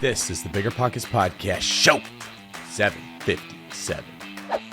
This is the BiggerPockets Podcast Show 757.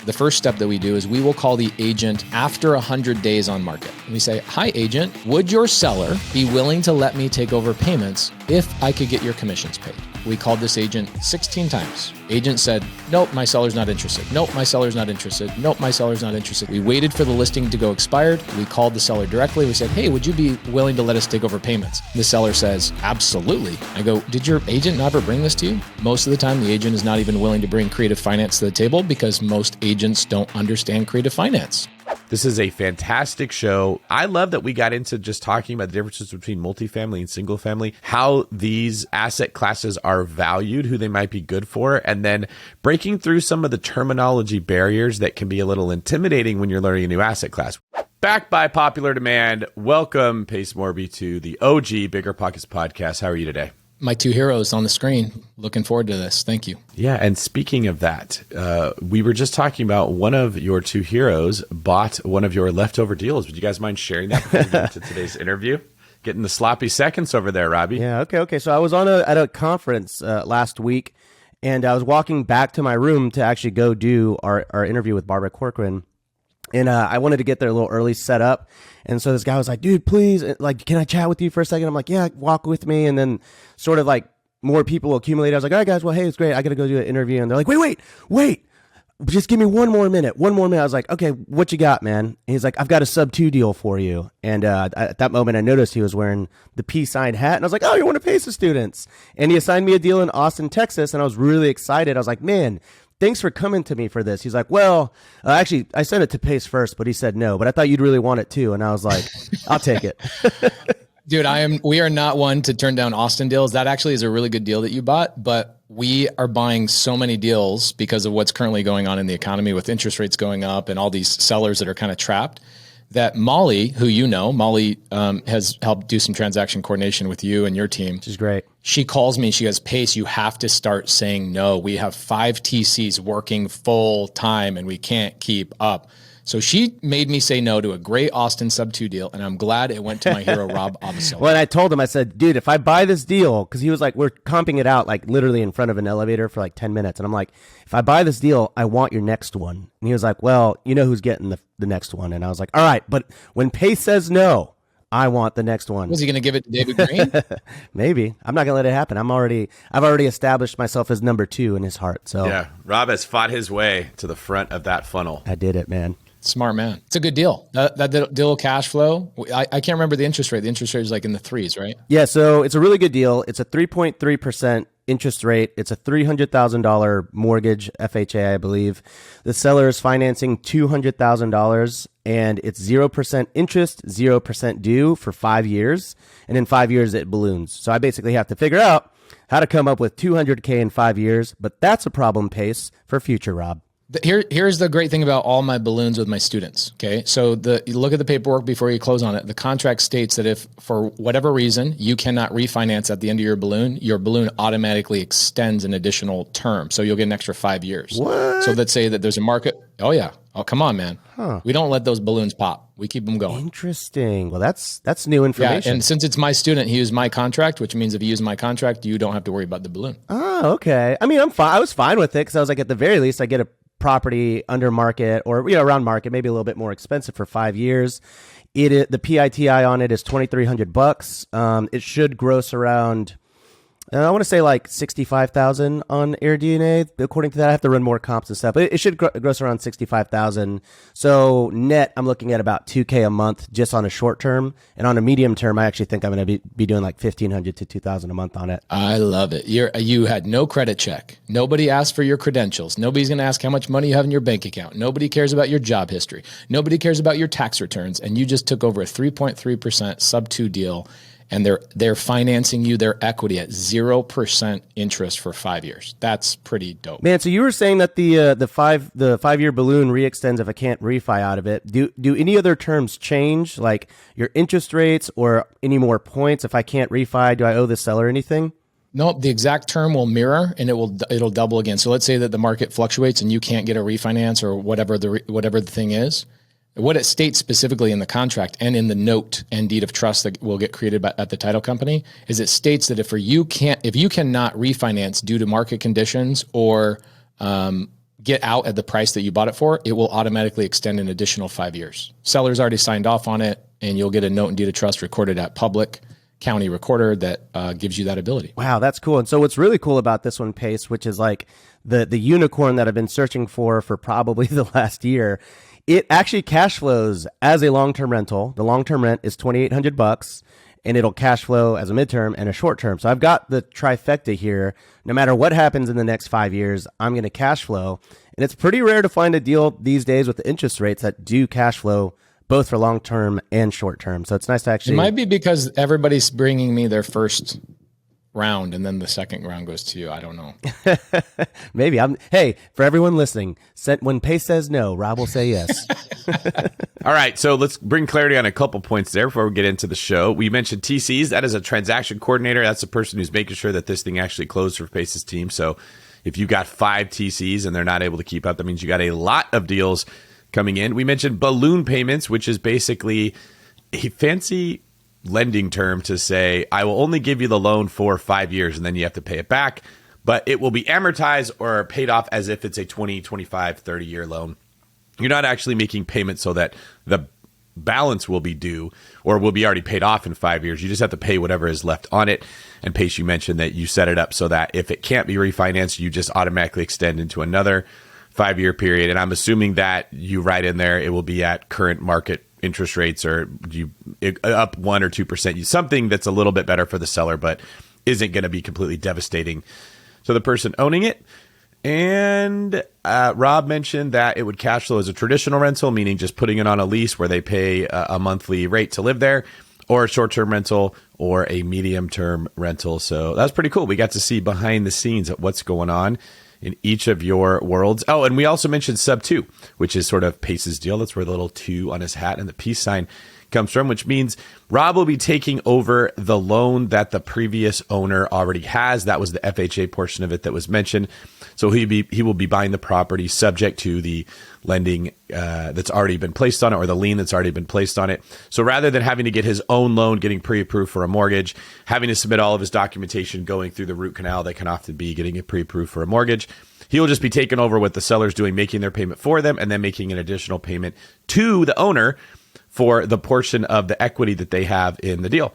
The first step that we do is we will call the agent after 100 days on market. We say, hi, agent, would your seller be willing to let me take over payments if I could get your commissions paid? We called this agent 16 times. Agent said, nope, my seller's not interested. Nope, my seller's not interested. Nope, my seller's not interested. We waited for the listing to go expired. We called the seller directly. We said, hey, would you be willing to let us take over payments? The seller says, absolutely. I go, did your agent never bring this to you? Most of the time, the agent is not even willing to bring creative finance to the table because most agents don't understand creative finance. This is a fantastic show. I love that we got into just talking about the differences between multifamily and single family, how these asset classes are valued, who they might be good for, and then breaking through some of the terminology barriers that can be a little intimidating when you're learning a new asset class. Backed by popular demand, welcome Pace Morby to the OG BiggerPockets podcast. How are you today? My two heroes on the screen. Looking forward to this. Thank you. Yeah. And speaking of that, we were just talking about one of your two heroes bought one of your leftover deals. Would you guys mind sharing that before we get into today's interview? Getting the sloppy seconds over there, Robbie. Yeah. Okay. So I was at a conference last week, and I was walking back to my room to actually go do our interview with Barbara Corcoran. And I wanted to get there a little early, set up. And so this guy was like, dude, please, like, can I chat with you for a second? I'm like, yeah, walk with me. And then sort of like more people accumulated. I was like, all right, guys, well, hey, it's great. I got to go do an interview. And they're like, wait. Just give me one more minute. I was like, okay, what you got, man? And he's like, I've got a Subto deal for you. And at that moment, I noticed he was wearing the peace sign hat. And I was like, oh, you're one of Pace's students. And he assigned me a deal in Austin, Texas. And I was really excited. I was like, man, thanks for coming to me for this. He's like, well, actually, I sent it to Pace first, but he said no. But I thought you'd really want it too. And I was like, I'll take it. Dude, we are not one to turn down Austin deals. That actually is a really good deal that you bought, but we are buying so many deals because of what's currently going on in the economy with interest rates going up and all these sellers that are kind of trapped, that Molly, who you know, has helped do some transaction coordination with you and your team. She's great. She calls me, she goes, Pace, you have to start saying no. We have 5 TCs working full time and we can't keep up. So she made me say no to a great Austin Subto deal, and I'm glad it went to my hero, Rob Avasoli. Well, and I told him, I said, dude, if I buy this deal, because he was like, we're comping it out like literally in front of an elevator for like 10 minutes. And I'm like, if I buy this deal, I want your next one. And he was like, well, you know who's getting the next one. And I was like, all right, but when Pace says no, I want the next one. Was he going to give it to David Green? Maybe. I'm not going to let it happen. I've already established myself as number 2 in his heart. So yeah, Rob has fought his way to the front of that funnel. I did it, man. Smart man. It's a good deal. That deal cash flow. I can't remember the interest rate. The interest rate is like in the 3s, right? Yeah. So it's a really good deal. It's a 3.3% interest rate. It's a $300,000 mortgage, FHA, I believe. The seller is financing $200,000, and it's 0% interest, 0% due for 5 years. And in 5 years, it balloons. So I basically have to figure out how to come up with $200K in 5 years. But that's a problem, Pace, for future, Rob. Here's the great thing about all my balloons with my students. Okay. So you look at the paperwork before you close on it. The contract states that if for whatever reason you cannot refinance at the end of your balloon automatically extends an additional term. So you'll get an extra 5 years. What? So let's say that there's a market. Oh yeah. Oh, come on, man. Huh. We don't let those balloons pop. We keep them going. Interesting. Well, that's new information. Yeah, and since it's my student, he used my contract, which means if you use my contract, you don't have to worry about the balloon. Oh, okay. I mean, I'm fine. I was fine with it because I was like, at the very least, I get a property under market or around market, maybe a little bit more expensive for 5 years. The PITI on it is $2,300. It should gross around, I want to say like 65,000 on AirDNA. According to that, I have to run more comps and stuff, but it should gross around 65,000. So net, I'm looking at about $2K a month just on a short term, and on a medium term, I actually think I'm going to be doing like 1,500 to 2,000 a month on it. I love it. You had no credit check. Nobody asked for your credentials. Nobody's going to ask how much money you have in your bank account. Nobody cares about your job history. Nobody cares about your tax returns. And you just took over a 3.3% Subto deal. And they're financing you their equity at 0% interest for 5 years. That's pretty dope, man. So you were saying that the 5 year balloon re-extends if I can't refi out of it. Do any other terms change, like your interest rates or any more points? If I can't refi, do I owe the seller anything? Nope, the exact term will mirror and it'll double again. So let's say that the market fluctuates and you can't get a refinance or whatever the thing is. what it states specifically in the contract and in the note and deed of trust that will get created at the title company is it states that if you cannot refinance due to market conditions or get out at the price that you bought it for, it will automatically extend an additional 5 years. Seller's already signed off on it, and you'll get a note and deed of trust recorded at public county recorder that gives you that ability. Wow, that's cool. And so what's really cool about this one, Pace, which is like the unicorn that I've been searching for probably the last year, it actually cash flows as a long-term rental. The long-term rent is $2,800, and it'll cash flow as a midterm and a short term. So I've got the trifecta here. No matter what happens in the next 5 years, I'm going to cash flow. And it's pretty rare to find a deal these days with the interest rates that do cash flow both for long term and short term. So it's nice to actually. It might be because everybody's bringing me their first round and then the second round goes to you. I don't know. Maybe. Hey, for everyone listening, when Pace says no, Rob will say yes. All right, so let's bring clarity on a couple points there before we get into the show. We mentioned TCs. That is a transaction coordinator. That's the person who's making sure that this thing actually closed for Pace's team. So if you got 5 TCs and they're not able to keep up, that means you got a lot of deals coming in. We mentioned balloon payments, which is basically a fancy lending term to say, I will only give you the loan for 5 years and then you have to pay it back, but it will be amortized or paid off as if it's a 20, 25, 30-year loan. You're not actually making payments so that the balance will be due or will be already paid off in 5 years. You just have to pay whatever is left on it. And Pace, you mentioned that you set it up so that if it can't be refinanced, you just automatically extend into another 5-year period. And I'm assuming that you write in there, it will be at current market interest rates or you up 1 or 2%, something that's a little bit better for the seller, but isn't going to be completely devastating to the person owning it. And Rob mentioned that it would cash flow as a traditional rental, meaning just putting it on a lease where they pay a monthly rate to live there, or a short-term rental or a medium-term rental. So that's pretty cool. We got to see behind the scenes of what's going on in each of your worlds. Oh, and we also mentioned Subto, which is sort of Pace's deal. That's where the little 2 on his hat and the peace sign comes from, which means Rob will be taking over the loan that the previous owner already has. That was the FHA portion of it that was mentioned. So he will be buying the property subject to the lending that's already been placed on it or the lien that's already been placed on it. So rather than having to get his own loan, getting pre-approved for a mortgage, having to submit all of his documentation, going through the root canal that can often be getting it pre-approved for a mortgage, he will just be taking over what the seller's doing, making their payment for them, and then making an additional payment to the owner for the portion of the equity that they have in the deal.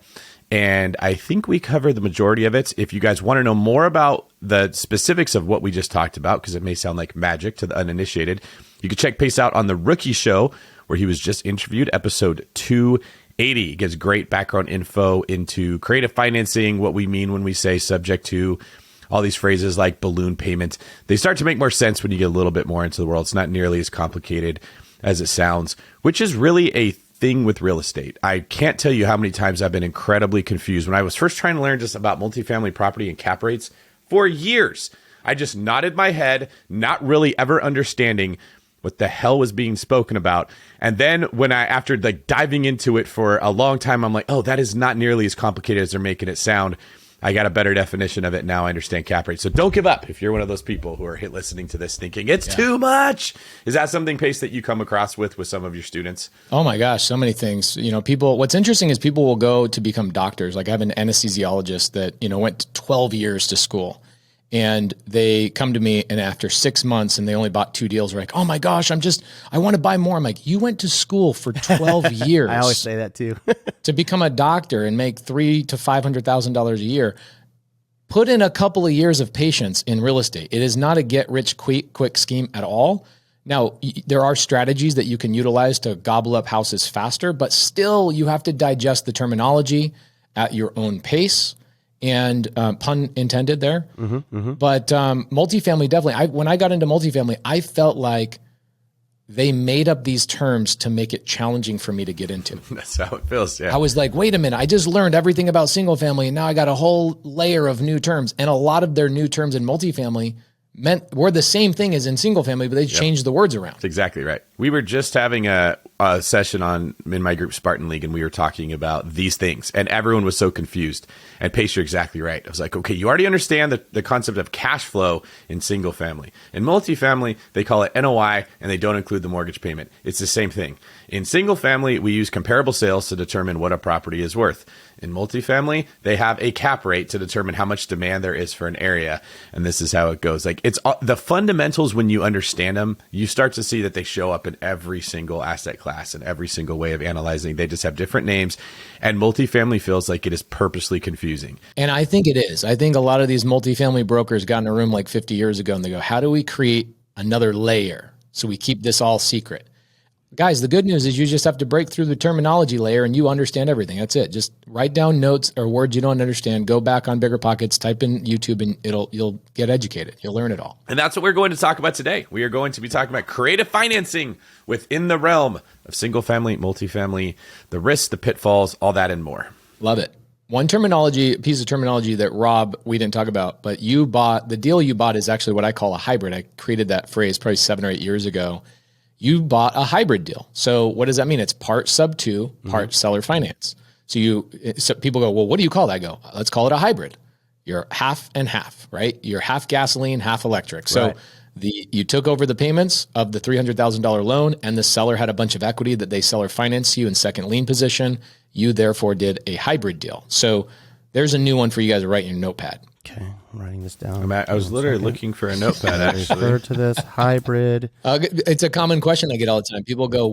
And I think we covered the majority of it. If you guys want to know more about the specifics of what we just talked about, because it may sound like magic to the uninitiated, you can check Pace out on the Rookie Show, where he was just interviewed, episode 280. He gives great background info into creative financing, what we mean when we say subject to, all these phrases like balloon payment. They start to make more sense when you get a little bit more into the world. It's not nearly as complicated as it sounds, which is really a thing with real estate. I can't tell you how many times I've been incredibly confused. When I was first trying to learn just about multifamily property and cap rates for years, I just nodded my head, not really ever understanding what the hell was being spoken about. And then when after like diving into it for a long time, I'm like, oh, that is not nearly as complicated as they're making it sound. I got a better definition of it. Now I understand cap rate. So don't give up if you're one of those people who are listening to this thinking it's too much. Is that something, Pace, that you come across with some of your students? Oh my gosh, so many things. What's interesting is people will go to become doctors. Like I have an anesthesiologist that, went 12 years to school. And they come to me and after 6 months and they only bought 2 deals, they're like, oh my gosh, I want to buy more. I'm like, you went to school for 12 years. I always say that too. to become a doctor and make $300,000 to $500,000 a year. Put in a couple of years of patience in real estate. It is not a get rich quick scheme at all. Now, there are strategies that you can utilize to gobble up houses faster, but still you have to digest the terminology at your own pace. And pun intended there. But multifamily, definitely. When I got into multifamily, I felt like they made up these terms to make it challenging for me to get into. That's how it feels, yeah. I was like, wait a minute, I just learned everything about single family, and now I got a whole layer of new terms. And a lot of their new terms in multifamily were the same thing as in single family, but they changed the words around. That's exactly right. We were just having a session in my group Spartan League, and we were talking about these things, and everyone was so confused. And Pace, you're exactly right. I was like, okay, you already understand the concept of cash flow in single family. In multifamily, they call it NOI, and they don't include the mortgage payment. It's the same thing. In single family, we use comparable sales to determine what a property is worth. In multifamily, they have a cap rate to determine how much demand there is for an area. And this is how it goes. Like, it's the fundamentals, when you understand them, you start to see that they show up in every single asset class and every single way of analyzing. They just have different names. And multifamily feels like it is purposely confusing. And I think it is. I think a lot of these multifamily brokers got in a room like 50 years ago and they go, how do we create another layer so we keep this all secret? Guys, the good news is you just have to break through the terminology layer and you understand everything. That's it. Just write down notes or words you don't understand. Go back on BiggerPockets, type in YouTube, and you'll get educated. You'll learn it all. And that's what we're going to talk about today. We are going to be talking about creative financing within the realm of single family, multifamily, the risks, the pitfalls, all that and more. Love it. One piece of terminology that Rob, we didn't talk about, but the deal you bought is actually what I call a hybrid. I created that phrase probably 7 or 8 years ago. You bought a hybrid deal. So what does that mean? It's part Subto, part seller finance. So people go, well, what do you call that? I go, let's call it a hybrid. You're half and half, right? You're half gasoline, half electric. So you took over the payments of the $300,000 loan, and the seller had a bunch of equity that they seller financed you in second lien position. You therefore did a hybrid deal. So there's a new one for you guys to write in your notepad. Okay, I'm writing this down. I was literally looking for a notepad, actually. Refer to this hybrid. It's a common question I get all the time. People go,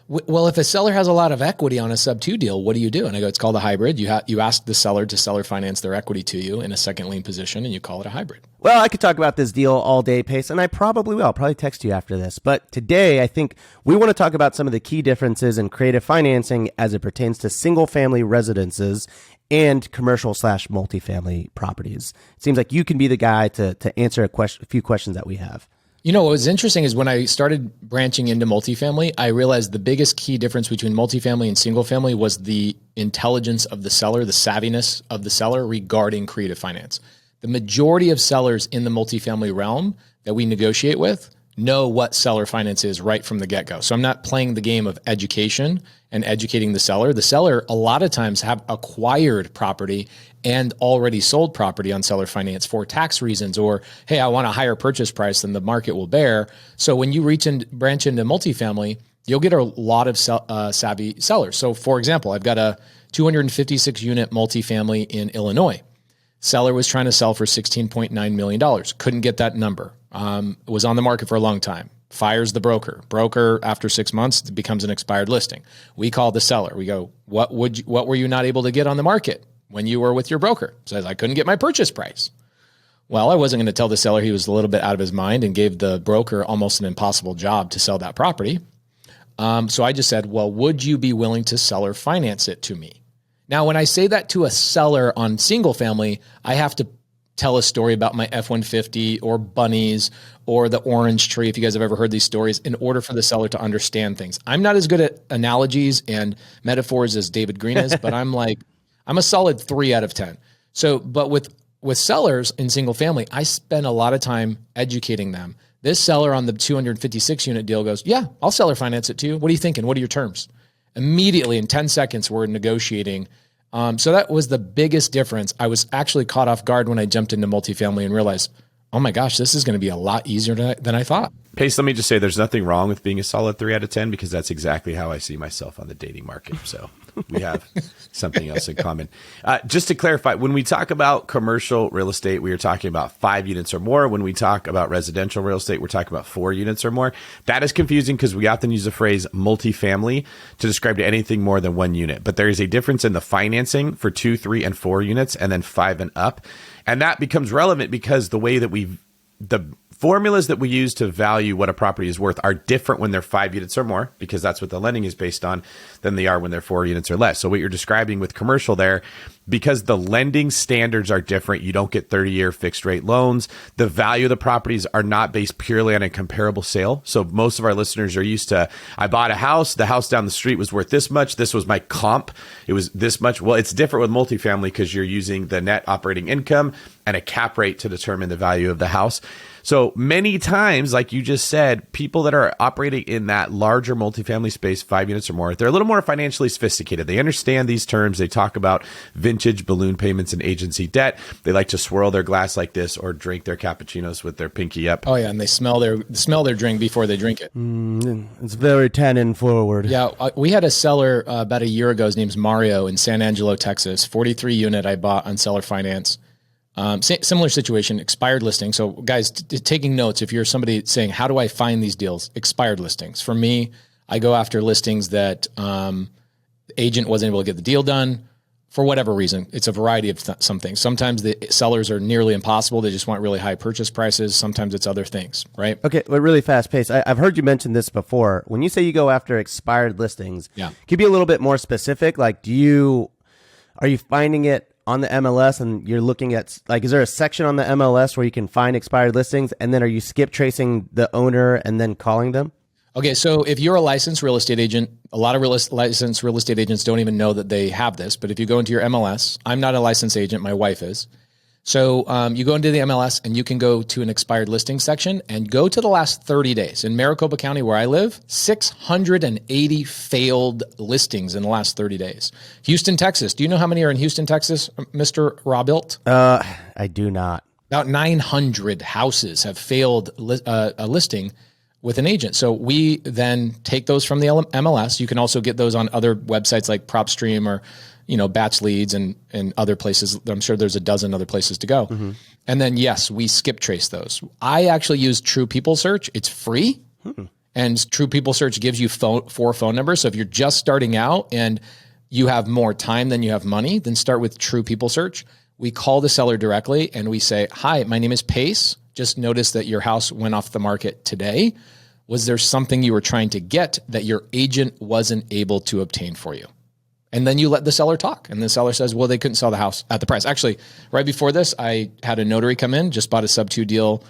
well, if a seller has a lot of equity on a sub-2 deal, what do you do? And I go, it's called a hybrid. You ask the seller to seller finance their equity to you in a second lien position, and you call it a hybrid. Well, I could talk about this deal all day, Pace, and I probably will. I'll probably text you after this. But today, I think we want to talk about some of the key differences in creative financing as it pertains to single-family residences and commercial/multifamily properties. It seems like you can be the guy to answer a few questions that we have. You know, what was interesting is when I started branching into multifamily, I realized the biggest key difference between multifamily and single family was the intelligence of the seller, the savviness of the seller regarding creative finance. The majority of sellers in the multifamily realm that we negotiate with know what seller finance is right from the get-go. So I'm not playing the game of education and educating the seller. The seller, a lot of times, have acquired property and already sold property on seller finance for tax reasons, or, hey, I want a higher purchase price than the market will bear. So when you branch into multifamily, you'll get a lot of savvy sellers. So for example, I've got a 256 unit multifamily in Illinois. Seller was trying to sell for $16.9 million. Couldn't get that number. Was on the market for a long time. Fires the broker. Broker, after 6 months, becomes an expired listing. We call the seller. We go, what were you not able to get on the market when you were with your broker? Says, I couldn't get my purchase price. Well, I wasn't going to tell the seller he was a little bit out of his mind and gave the broker almost an impossible job to sell that property. So I just said, well, would you be willing to seller finance it to me? Now, when I say that to a seller on single family, I have to tell a story about my F-150 or bunnies or the orange tree, if you guys have ever heard these stories, in order for the seller to understand things. I'm not as good at analogies and metaphors as David Green is, but I'm a solid 3 out of 10. So, but with sellers in single family, I spend a lot of time educating them. This seller on the 256 unit deal goes, yeah, I'll seller finance it to you. What are you thinking? What are your terms? Immediately in 10 seconds, we're negotiating. So that was the biggest difference. I was actually caught off guard when I jumped into multifamily and realized, oh my gosh, this is going to be a lot easier than I thought. Pace, let me just say there's nothing wrong with being a solid 3 out of 10 because that's exactly how I see myself on the dating market. So we have something else in common. Just to clarify, when we talk about commercial real estate, we are talking about 5 units or more. When we talk about residential real estate, we're talking about 4 units or more. That is confusing because we often use the phrase multifamily to describe to anything more than 1 unit. But there is a difference in the financing for 2, 3, and 4 units and then 5 and up. And that becomes relevant because the formulas that we use to value what a property is worth are different when they're 5 units or more, because that's what the lending is based on, than they are when they're 4 units or less. So what you're describing with commercial there because the lending standards are different. You don't get 30-year fixed rate loans. The value of the properties are not based purely on a comparable sale. So most of our listeners are used to, I bought a house, the house down the street was worth this much. This was my comp. It was this much. Well, it's different with multifamily because you're using the net operating income and a cap rate to determine the value of the house. So many times, like you just said, people that are operating in that larger multifamily space, 5 units or more, they're a little more financially sophisticated. They understand these terms. They talk about vintage, balloon payments, and agency debt. They like to swirl their glass like this or drink their cappuccinos with their pinky up. Oh yeah, and they smell their drink before they drink it. It's very tannin forward. Yeah, we had a seller about a year ago. His name's Mario in San Angelo, Texas. 43 unit I bought on seller finance. Similar situation, expired listing. So guys, taking notes, if you're somebody saying, how do I find these deals? Expired listings. For me, I go after listings that the agent wasn't able to get the deal done for whatever reason. It's a variety of some things. Sometimes the sellers are nearly impossible. They just want really high purchase prices. Sometimes it's other things, right? Okay, but really fast pace. I've heard you mention this before. When you say you go after expired listings, Yeah. Can you be a little bit more specific? Like, are you finding it on the MLS and you're looking at, like, is there a section on the MLS where you can find expired listings? And then are you skip tracing the owner and then calling them? Okay, so if you're a licensed real estate agent, a lot of licensed real estate agents don't even know that they have this. But if you go into your MLS, I'm not a licensed agent, my wife is. So you go into the MLS and you can go to an expired listing section and go to the last 30 days. In Maricopa County, where I live, 680 failed listings in the last 30 days. Houston, Texas. Do you know how many are in Houston, Texas, Mr. Robilt? I do not. About 900 houses have failed a listing with an agent. So we then take those from the MLS. You can also get those on other websites like PropStream or Batch Leads and other places. I'm sure there's a dozen other places to go. Mm-hmm. And then, yes, we skip trace those. I actually use True People Search. It's free. Mm-hmm. And True People Search gives you 4 phone numbers. So if you're just starting out and you have more time than you have money, then start with True People Search. We call the seller directly and we say, hi, my name is Pace. Just noticed that your house went off the market today. Was there something you were trying to get that your agent wasn't able to obtain for you? And then you let the seller talk. And the seller says, well, they couldn't sell the house at the price. Actually, right before this, I had a notary come in, just bought a Subto deal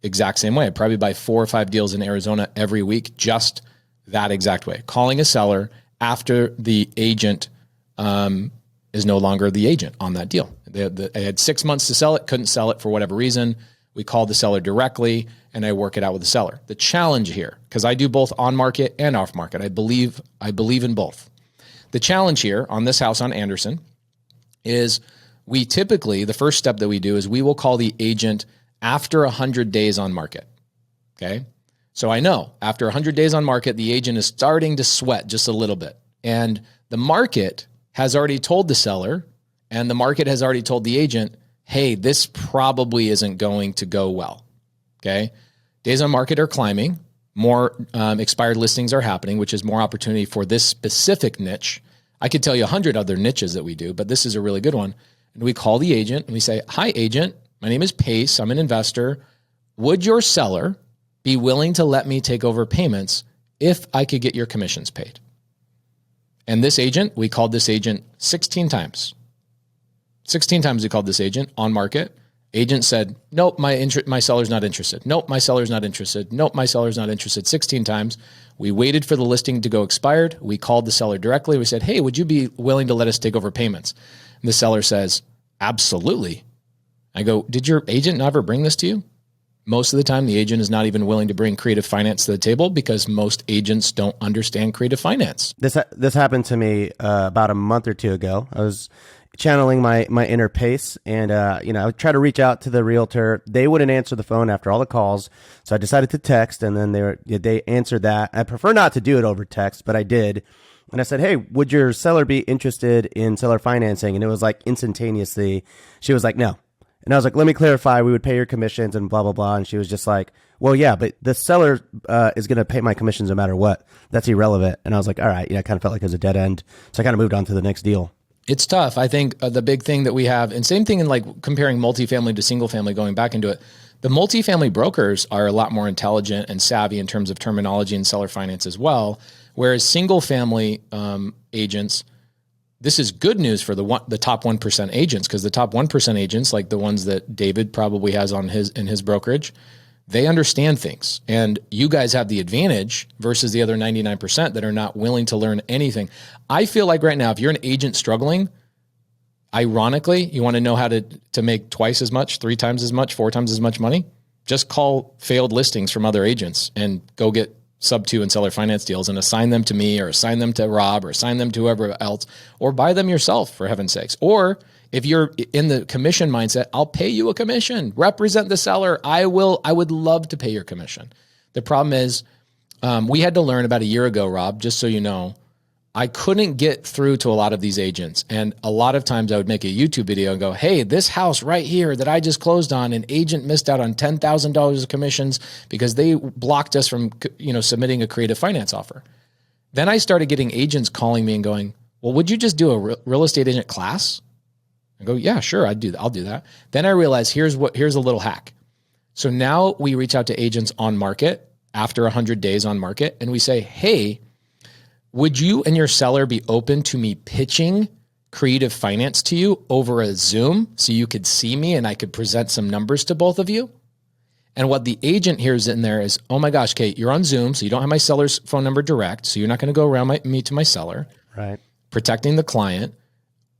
exact same way. I'd probably buy 4 or 5 deals in Arizona every week, just that exact way. Calling a seller after the agent is no longer the agent on that deal. They had 6 months to sell it, couldn't sell it for whatever reason. We called the seller directly and I work it out with the seller. The challenge here, because I do both on market and off market, I believe in both. The challenge here on this house on Anderson is we typically, the first step that we do is we will call the agent after 100 days on market. Okay. So I know after 100 days on market, the agent is starting to sweat just a little bit. And the market has already told the seller and the market has already told the agent, hey, this probably isn't going to go well. Okay. Days on market are climbing. More expired listings are happening, which is more opportunity for this specific niche. I could tell you 100 other niches that we do, but this is a really good one. And we call the agent and we say, hi, agent. My name is Pace. I'm an investor. Would your seller be willing to let me take over payments if I could get your commissions paid? And this agent, we called this agent 16 times. 16 times we called this agent on market. Agent said, nope, my seller's not interested. Nope, my seller's not interested. Nope, my seller's not interested. 16 times. We waited for the listing to go expired. We called the seller directly. We said, hey, would you be willing to let us take over payments? And the seller says, absolutely. I go, did your agent never bring this to you? Most of the time, the agent is not even willing to bring creative finance to the table because most agents don't understand creative finance. This happened to me about a month or two ago. I was channeling my inner Pace, and I would try to reach out to the realtor. They wouldn't answer the phone after all the calls, so I decided to text, and then they answered that. I prefer not to do it over text, but I did. And I said, hey, would your seller be interested in seller financing? And it was like instantaneously, she was like, no. And I was like, let me clarify, we would pay your commissions and blah, blah, blah. And she was just like, well, yeah, but the seller is going to pay my commissions no matter what. That's irrelevant. And I was like, all right, I kind of felt like it was a dead end. So I kind of moved on to the next deal. It's tough. I think the big thing that we have, and same thing in like comparing multifamily to single family, going back into it, the multifamily brokers are a lot more intelligent and savvy in terms of terminology and seller finance as well. Whereas single family agents, this is good news for the top 1% agents, because the top 1% agents, like the ones that David probably has in his brokerage, they understand things. And you guys have the advantage versus the other 99% that are not willing to learn anything. I feel like right now, if you're an agent struggling, ironically, you want to know how to make twice as much, 3 times as much, 4 times as much money, just call failed listings from other agents and go get Subto and seller finance deals and assign them to me, or assign them to Rob, or assign them to whoever else, or buy them yourself, for heaven's sakes. Or if you're in the commission mindset, I'll pay you a commission. Represent the seller. I would love to pay your commission. The problem is, we had to learn about a year ago, Rob, just so you know, I couldn't get through to a lot of these agents. And a lot of times I would make a YouTube video and go, hey, this house right here that I just closed on, an agent missed out on $10,000 of commissions because they blocked us from, submitting a creative finance offer. Then I started getting agents calling me and going, well, would you just do a real estate agent class? I go, yeah, sure, I'll do that. Then I realized here's a little hack. So now we reach out to agents on market after 100 days on market, and we say, hey, would you and your seller be open to me pitching creative finance to you over a Zoom so you could see me and I could present some numbers to both of you? And what the agent hears in there is, oh my gosh, Kate, you're on Zoom, so you don't have my seller's phone number direct, so you're not going to go around me to my seller. Right. Protecting the client.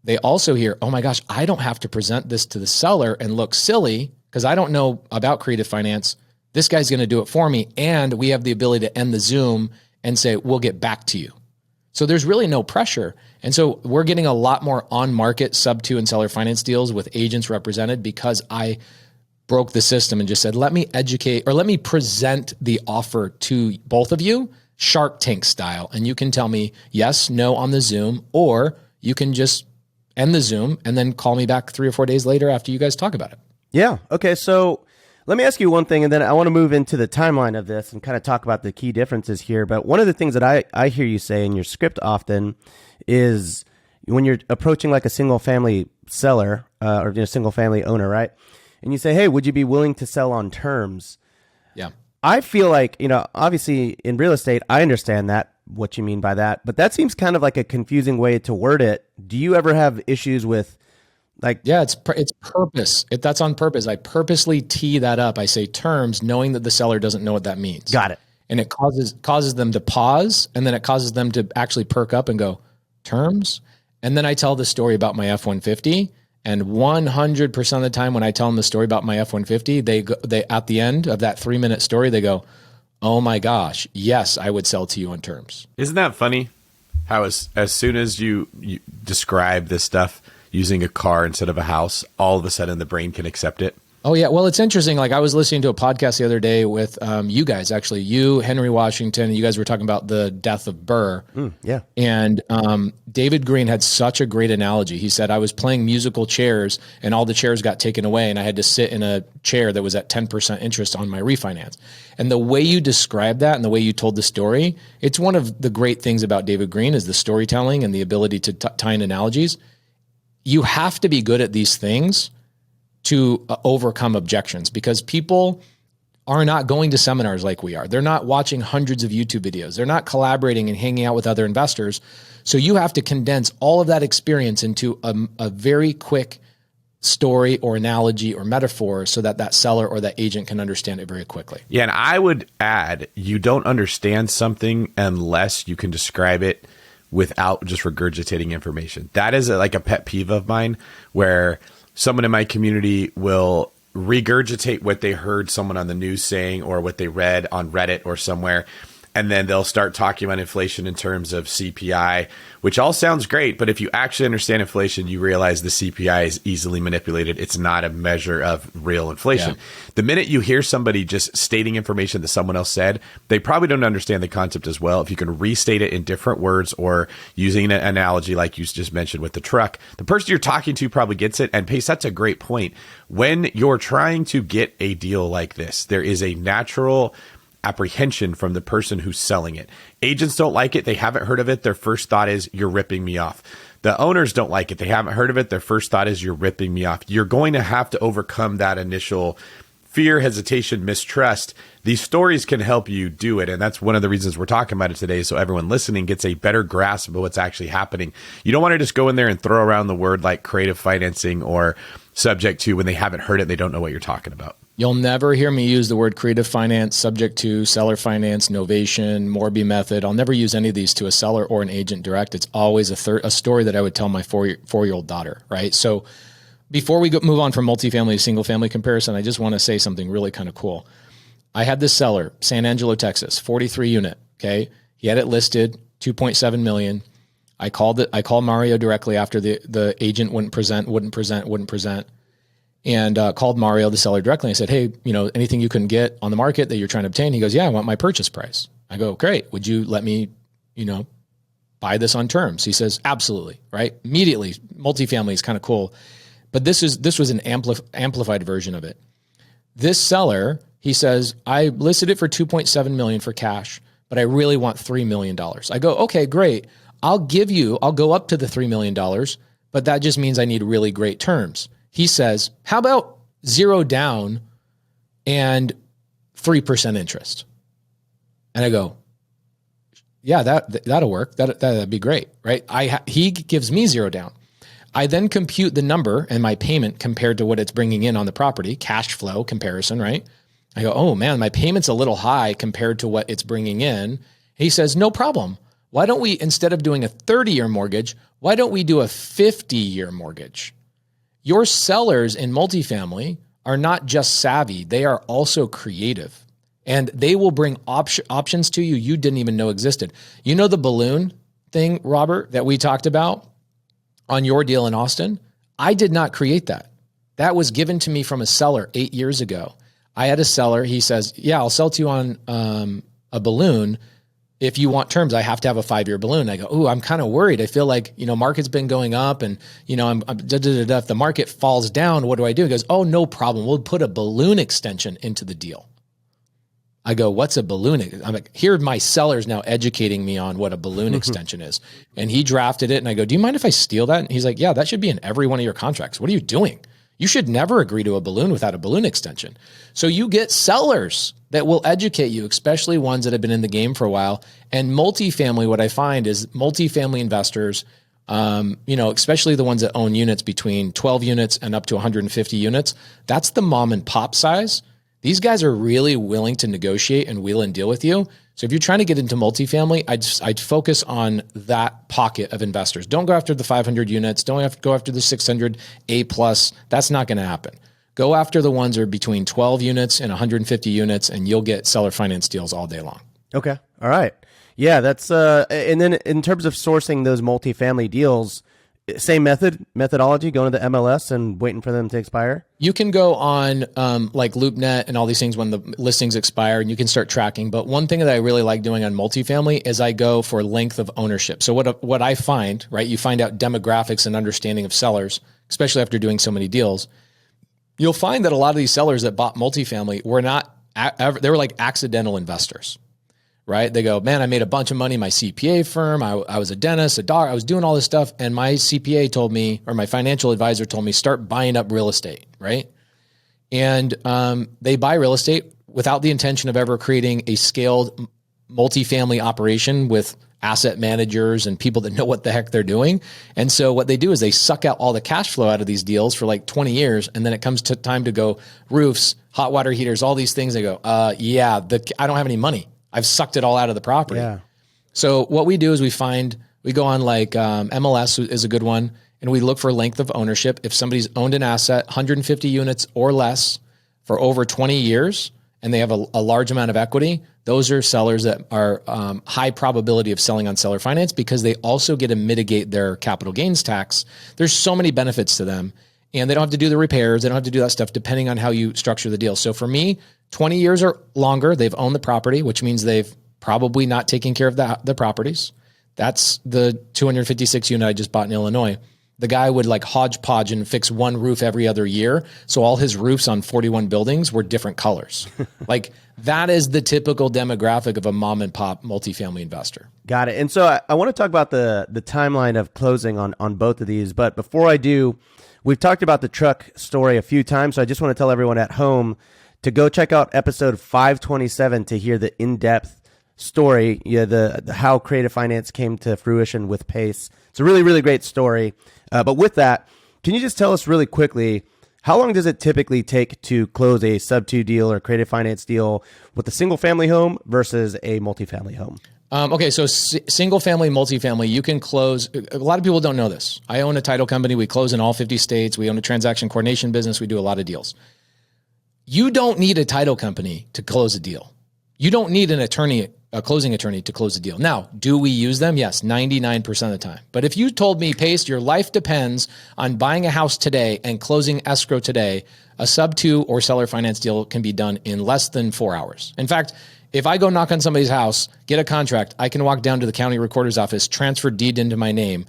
They also hear, oh my gosh, I don't have to present this to the seller and look silly because I don't know about creative finance. This guy's going to do it for me. And we have the ability to end the Zoom and say, we'll get back to you. So there's really no pressure. And so we're getting a lot more on-market Subto and seller finance deals with agents represented because I broke the system and just said, let me educate, or let me present the offer to both of you, Shark Tank style. And you can tell me yes, no on the Zoom, or you can just end the Zoom and then call me back 3 or 4 days later after you guys talk about it. Yeah. Okay. So let me ask you one thing, and then I want to move into the timeline of this and kind of talk about the key differences here. But one of the things that I hear you say in your script often is when you're approaching like a single family seller or single family owner, right? And you say, hey, would you be willing to sell on terms? Yeah. I feel like, obviously in real estate, I understand that, what you mean by that, but that seems kind of like a confusing way to word it. Do you ever have issues with yeah, it's purpose. That's on purpose. I purposely tee that up. I say terms, knowing that the seller doesn't know what that means. Got it. And it causes them to pause, and then it causes them to actually perk up and go, terms? And then I tell the story about my F-150, and 100% of the time when I tell them the story about my F-150, they at the end of that 3-minute story, they go, oh my gosh, yes, I would sell to you on terms. Isn't that funny? How as soon as you describe this stuff using a car instead of a house, all of a sudden the brain can accept it. Oh yeah. Well, it's interesting. Like I was listening to a podcast the other day with you guys, actually, you, Henry Washington, you guys were talking about the death of Burr. Yeah. And David Green had such a great analogy. He said, I was playing musical chairs and all the chairs got taken away and I had to sit in a chair that was at 10% interest on my refinance. And the way you described that and the way you told the story, it's one of the great things about David Green is the storytelling and the ability to tie in analogies. You have to be good at these things to overcome objections, because people are not going to seminars like we are. They're not watching hundreds of YouTube videos. They're not collaborating and hanging out with other investors. So you have to condense all of that experience into a very quick story or analogy or metaphor so that seller or that agent can understand it very quickly. Yeah, and I would add, you don't understand something unless you can describe it without just regurgitating information. That is like a pet peeve of mine, where someone in my community will regurgitate what they heard someone on the news saying or what they read on Reddit or somewhere. And then they'll start talking about inflation in terms of CPI, which all sounds great. But if you actually understand inflation, you realize the CPI is easily manipulated. It's not a measure of real inflation. Yeah. The minute you hear somebody just stating information that someone else said, they probably don't understand the concept as well. If you can restate it in different words or using an analogy like you just mentioned with the truck, the person you're talking to probably gets it. And Pace, that's a great point. When you're trying to get a deal like this, there is a natural apprehension from the person who's selling it. Agents don't like it. They haven't heard of it. Their first thought is, you're ripping me off. The owners don't like it. They haven't heard of it. Their first thought is, you're ripping me off. You're going to have to overcome that initial fear, hesitation, mistrust, these stories can help you do it. And that's one of the reasons we're talking about it today. So everyone listening gets a better grasp of what's actually happening. You don't want to just go in there and throw around the word like creative financing or subject to when they haven't heard it. They don't know what you're talking about. You'll never hear me use the word creative finance, subject to, seller finance, novation, Morby method. I'll never use any of these to a seller or an agent direct. It's always a story that I would tell my four-year-old daughter, right? So before we move on from multifamily to single family comparison, I just want to say something really kind of cool. I had this seller, San Angelo, Texas, 43 unit. Okay. He had it listed 2.7 million. I called Mario directly after the agent wouldn't present. And called Mario, the seller, directly and said, hey, anything you can get on the market that you're trying to obtain? He goes, yeah, I want my purchase price. I go, great. Would you let me, buy this on terms? He says, absolutely. Right. Immediately. Multifamily is kind of cool. But this was an amplified version of it. This seller, he says, I listed it for 2.7 million for cash, but I really want $3 million. I go, okay, great. I'll go up to the $3 million, but that just means I need really great terms. He says, how about 0 down and 3% interest? And I go, yeah, that'll work. That'd be great, right? He gives me 0 down. I then compute the number and my payment compared to what it's bringing in on the property, cash flow comparison, right? I go, oh man, my payment's a little high compared to what it's bringing in. He says, no problem. Why don't we, instead of doing a 30-year mortgage, why don't we do a 50-year mortgage? Your sellers in multifamily are not just savvy, they are also creative. And they will bring options to you you didn't even know existed. You know the balloon thing, Robert, that we talked about on your deal in Austin? I did not create that. That was given to me from a seller 8 years ago. I had a seller, he says, yeah, I'll sell to you on a balloon. If you want terms, I have to have a 5-year balloon. I go, ooh, I'm kind of worried. I feel like, market's been going up and, if the market falls down, what do I do? He goes, oh, no problem. We'll put a balloon extension into the deal. I go, what's a balloon? I'm like, here my seller's now educating me on what a balloon extension is. And he drafted it. And I go, do you mind if I steal that? And he's like, yeah, that should be in every one of your contracts. What are you doing? You should never agree to a balloon without a balloon extension. So you get sellers that will educate you, especially ones that have been in the game for a while. And multifamily, what I find is multifamily investors, especially the ones that own units between 12 units and up to 150 units, that's the mom and pop size. These guys are really willing to negotiate and wheel and deal with you. So if you're trying to get into multifamily, I'd focus on that pocket of investors. Don't go after the 500 units. Don't have to go after the 600 A+. That's not going to happen. Go after the ones that are between 12 units and 150 units, and you'll get seller finance deals all day long. Okay. All right. Yeah, that's and then in terms of sourcing those multifamily deals, same methodology, going to the MLS and waiting for them to expire? You can go on like LoopNet and all these things when the listings expire, and you can start tracking. But one thing that I really like doing on multifamily is I go for length of ownership. So what I find, right, you find out demographics and understanding of sellers, especially after doing so many deals. You'll find that a lot of these sellers that bought multifamily were they were like accidental investors. Right? They go, man, I made a bunch of money. My CPA firm, I was a dentist, a doctor, I was doing all this stuff. And my CPA told me, or my financial advisor told me, start buying up real estate. Right? And they buy real estate without the intention of ever creating a scaled multifamily operation with asset managers and people that know what the heck they're doing. And so what they do is they suck out all the cash flow out of these deals for like 20 years. And then it comes to time to go roofs, hot water heaters, all these things. They go, I don't have any money. I've sucked it all out of the property. Yeah. So what we do is we go on like MLS is a good one, and we look for length of ownership. If somebody's owned an asset, 150 units or less for over 20 years, and they have a large amount of equity, those are sellers that are high probability of selling on seller finance because they also get to mitigate their capital gains tax. There's so many benefits to them, and they don't have to do the repairs. They don't have to do that stuff depending on how you structure the deal. So for me, 20 years or longer, they've owned the property, which means they've probably not taken care of the properties. That's the 256 unit I just bought in Illinois. The guy would like hodgepodge and fix one roof every other year. So all his roofs on 41 buildings were different colors. Like that is the typical demographic of a mom and pop multifamily investor. Got it. And so I want to talk about the timeline of closing on both of these. But before I do, we've talked about the truck story a few times. So I just want to tell everyone at home to go check out episode 527 to hear the in-depth story, the how creative finance came to fruition with Pace. It's a really, really great story. But with that, can you just tell us really quickly, how long does it typically take to close a Subto deal or creative finance deal with a single family home versus a multifamily home? Okay, so single family, multifamily, you can close. A lot of people don't know this. I own a title company. We close in all 50 states. We own a transaction coordination business. We do a lot of deals. You don't need a title company to close a deal. You don't need an attorney, a closing attorney to close a deal. Now, do we use them? Yes, 99% of the time. But if you told me, Pace, your life depends on buying a house today and closing escrow today, a Subto or seller finance deal can be done in less than 4 hours. In fact, if I go knock on somebody's house, get a contract, I can walk down to the county recorder's office, transfer deed into my name,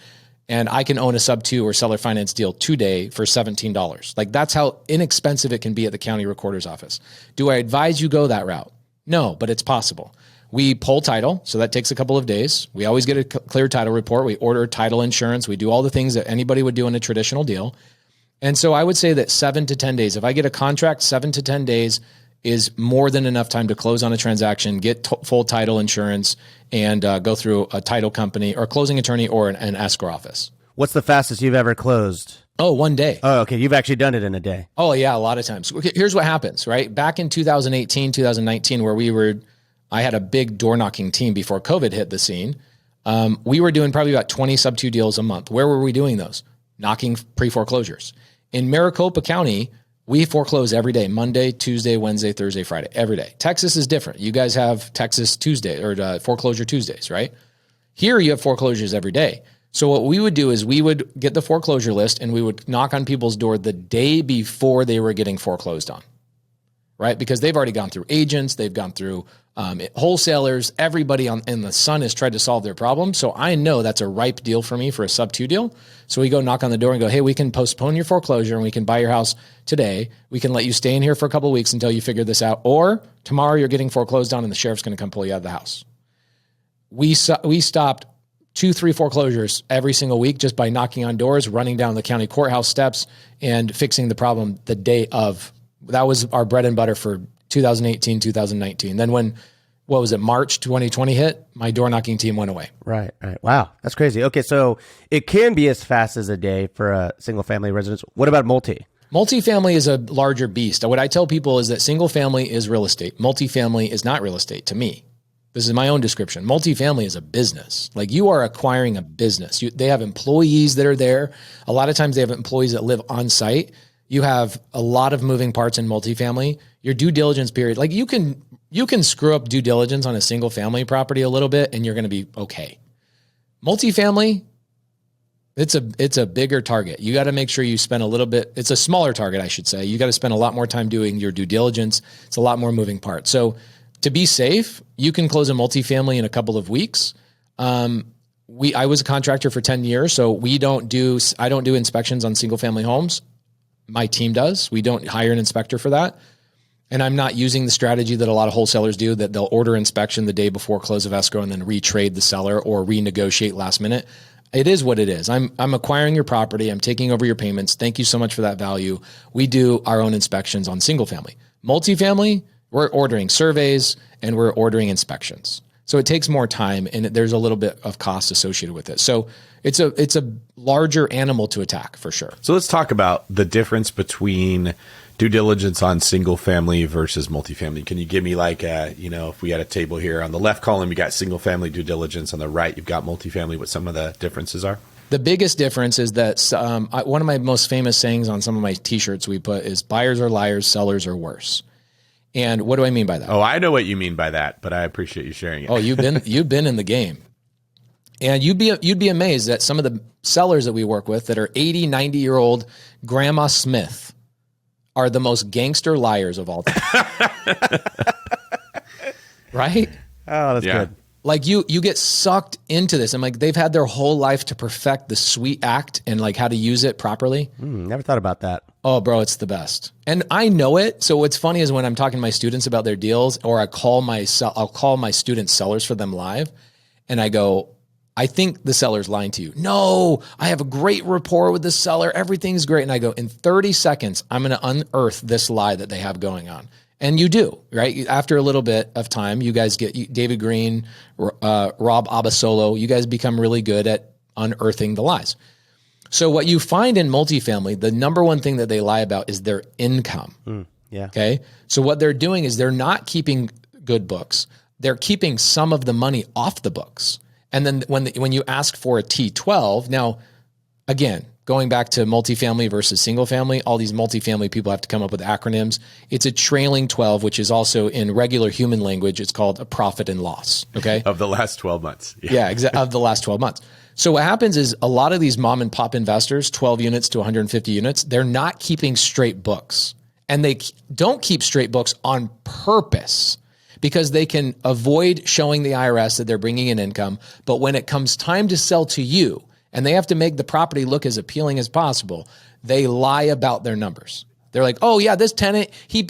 and I can own a Subto or seller finance deal today for $17. Like, that's how inexpensive it can be at the county recorder's office. Do I advise you go that route? No, but it's possible. We pull title, so that takes a couple of days. We always get a clear title report. We order title insurance. We do all the things that anybody would do in a traditional deal. And so I would say that 7 to 10 days. If I get a contract, 7 to 10 days is more than enough time to close on a transaction, get full title insurance, and go through a title company or a closing attorney or an escrow office. What's the fastest you've ever closed? Oh, 1 day. Oh, okay. You've actually done it in a day. Oh, yeah, a lot of times. Okay, here's what happens, right? Back in 2018, 2019, where I had a big door knocking team before COVID hit the scene. We were doing probably about 20 Subto deals a month. Where were we doing those? Knocking pre-foreclosures. In Maricopa County, we foreclose every day, Monday, Tuesday, Wednesday, Thursday, Friday, every day. Texas is different. You guys have Texas Tuesday or foreclosure Tuesdays, right? Here you have foreclosures every day. So what we would do is we would get the foreclosure list and we would knock on people's door the day before they were getting foreclosed on, right? Because they've already gone through agents, they've gone through wholesalers, everybody in the sun has tried to solve their problem. So I know that's a ripe deal for me for a Subto deal. So we go knock on the door and go, hey, we can postpone your foreclosure and we can buy your house today. We can let you stay in here for a couple of weeks until you figure this out. Or tomorrow you're getting foreclosed on and the sheriff's going to come pull you out of the house. We stopped 2-3 foreclosures every single week just by knocking on doors, running down the county courthouse steps and fixing the problem the day of. That was our bread and butter for 2018, 2019. Then when, March 2020 hit, my door knocking team went away. Right. Wow. That's crazy. Okay. So it can be as fast as a day for a single family residence. What about multi? Multifamily is a larger beast. What I tell people is that single family is real estate. Multifamily is not real estate to me. This is my own description. Multifamily is a business. Like, you are acquiring a business. They have employees that are there. A lot of times they have employees that live on site. You have a lot of moving parts in multifamily. Your due diligence period, like you can screw up due diligence on a single family property a little bit and you're going to be okay. Multifamily, it's a bigger target. You got to make sure you spend a little bit. It's a smaller target, I should say. You got to spend a lot more time doing your due diligence. It's a lot more moving parts. So to be safe, you can close a multifamily in a couple of weeks. I was a contractor for 10 years, so I don't do inspections on single family homes. My team does. We don't hire an inspector for that. And I'm not using the strategy that a lot of wholesalers do, that they'll order inspection the day before close of escrow and then retrade the seller or renegotiate last minute. It is what it is. I'm acquiring your property. I'm taking over your payments. Thank you so much for that value. We do our own inspections on single family. Multifamily, we're ordering surveys and we're ordering inspections. So it takes more time and there's a little bit of cost associated with it. So it's a larger animal to attack for sure. So let's talk about the difference between due diligence on single family versus multifamily. Can you give me if we had a table here, on the left column, you got single family due diligence. On the right, you've got multifamily, what some of the differences are? The biggest difference is that one of my most famous sayings on some of my t-shirts we put is buyers are liars, sellers are worse. And what do I mean by that? Oh, I know what you mean by that, but I appreciate you sharing it. Oh, you've been in the game. And you'd be amazed at some of the sellers that we work with that are 80, 90-year-old Grandma Smith are the most gangster liars of all time. Right? Oh, that's good. Like you get sucked into this, and like they've had their whole life to perfect the sweet act and like how to use it properly. Never thought about that. Oh, bro, it's the best. And I know it. So what's funny is when I'm talking to my students about their deals, or I'll call my students sellers for them live, and I go, I think the seller's lying to you. No, I have a great rapport with the seller. Everything's great. And I go, in 30 seconds, I'm going to unearth this lie that they have going on. And you do, right? After a little bit of time, you guys get David Green, Rob Abasolo, you guys become really good at unearthing the lies. So what you find in multifamily, the number one thing that they lie about is their income. Yeah. Okay. So what they're doing is they're not keeping good books. They're keeping some of the money off the books. And then when you ask for a T12, now, again, going back to multifamily versus single family, all these multifamily people have to come up with acronyms. It's a trailing 12, which is also in regular human language, it's called a profit and loss. Okay. Of the last 12 months. Yeah, exactly. Of the last 12 months. So what happens is a lot of these mom and pop investors, 12 units to 150 units, they're not keeping straight books. And they don't keep straight books on purpose because they can avoid showing the IRS that they're bringing in income. But when it comes time to sell to you and they have to make the property look as appealing as possible, they lie about their numbers. They're like, oh yeah, this tenant, he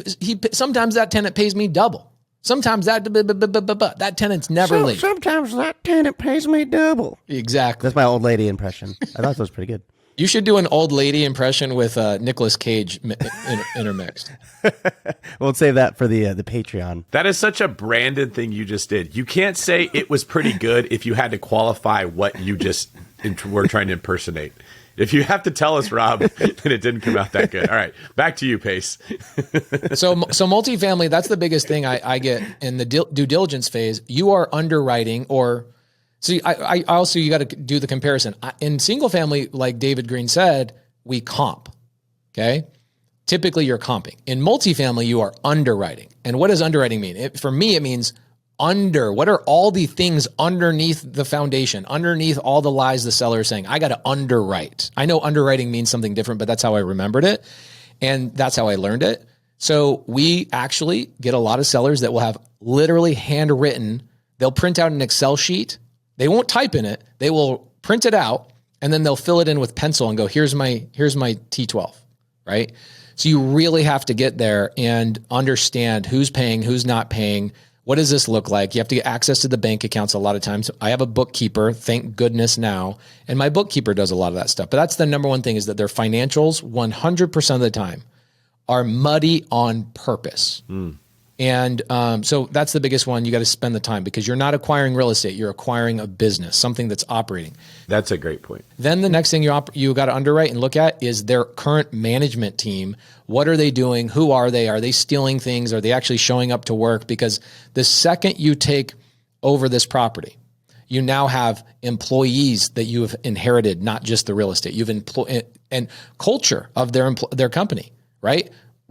sometimes that tenant pays me double. Sometimes that tenant's never late. Sometimes that tenant pays me double. Exactly. That's my old lady impression. I thought that was pretty good. You should do an old lady impression with Nicolas Cage intermixed. We'll save that for the Patreon. That is such a Brandon thing you just did. You can't say it was pretty good if you had to qualify what you just were trying to impersonate. If you have to tell us, Rob, then it didn't come out that good. All right, back to you, Pace. So multifamily, that's the biggest thing I get in the due diligence phase. You are underwriting or... See, I also, you got to do the comparison. In single family, like David Green said, we comp, okay? Typically you're comping. In multifamily, you are underwriting. And what does underwriting mean? For me, it means what are all the things underneath the foundation, underneath all the lies the seller is saying? I got to underwrite. I know underwriting means something different, but that's how I remembered it. And that's how I learned it. So we actually get a lot of sellers that will have literally handwritten, they'll print out an Excel sheet. They won't type in it. They will print it out and then they'll fill it in with pencil and go, here's my T12, right? So you really have to get there and understand who's paying, who's not paying. What does this look like? You have to get access to the bank accounts a lot of times. I have a bookkeeper, thank goodness now, and my bookkeeper does a lot of that stuff. But that's the number one thing is that their financials 100% of the time are muddy on purpose. And so that's the biggest one. You got to spend the time because you're not acquiring real estate. You're acquiring a business, something that's operating. That's a great point. Then the next thing you got to underwrite and look at is their current management team. What are they doing? Who are they? Are they stealing things? Are they actually showing up to work? Because the second you take over this property, you now have employees that you have inherited, not just the real estate. You've and culture of their company, right?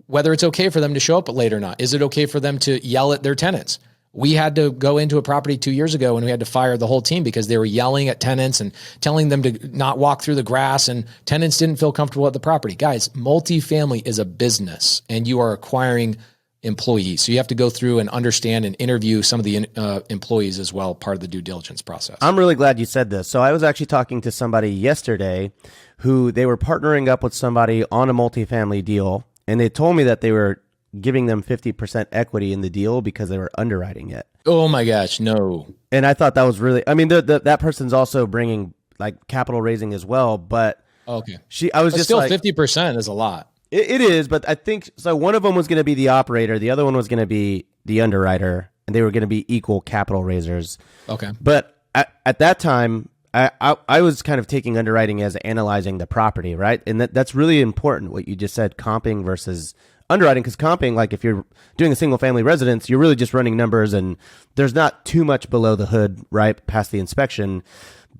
Whether it's okay for them to show up late or not. Is it okay for them to yell at their tenants? We had to go into a property 2 years ago and we had to fire the whole team because they were yelling at tenants and telling them to not walk through the grass and tenants didn't feel comfortable at the property. Guys, multifamily is a business and you are acquiring employees. So you have to go through and understand and interview some of the employees as well, part of the due diligence process. I'm really glad you said this. So I was actually talking to somebody yesterday who they were partnering up with somebody on a multifamily deal. And they told me that they were giving them 50% equity in the deal because they were underwriting it. Oh my gosh, no. And I thought that was really, I mean, that person's also bringing like capital raising as well. But okay, I was but just still like, 50% is a lot. It is, but I think so. One of them was going to be the operator, the other one was going to be the underwriter, and they were going to be equal capital raisers. Okay, but at that time, I was kind of taking underwriting as analyzing the property, right? And that's really important, what you just said, comping versus underwriting, because comping, like if you're doing a single family residence, you're really just running numbers and there's not too much below the hood, right, past the inspection.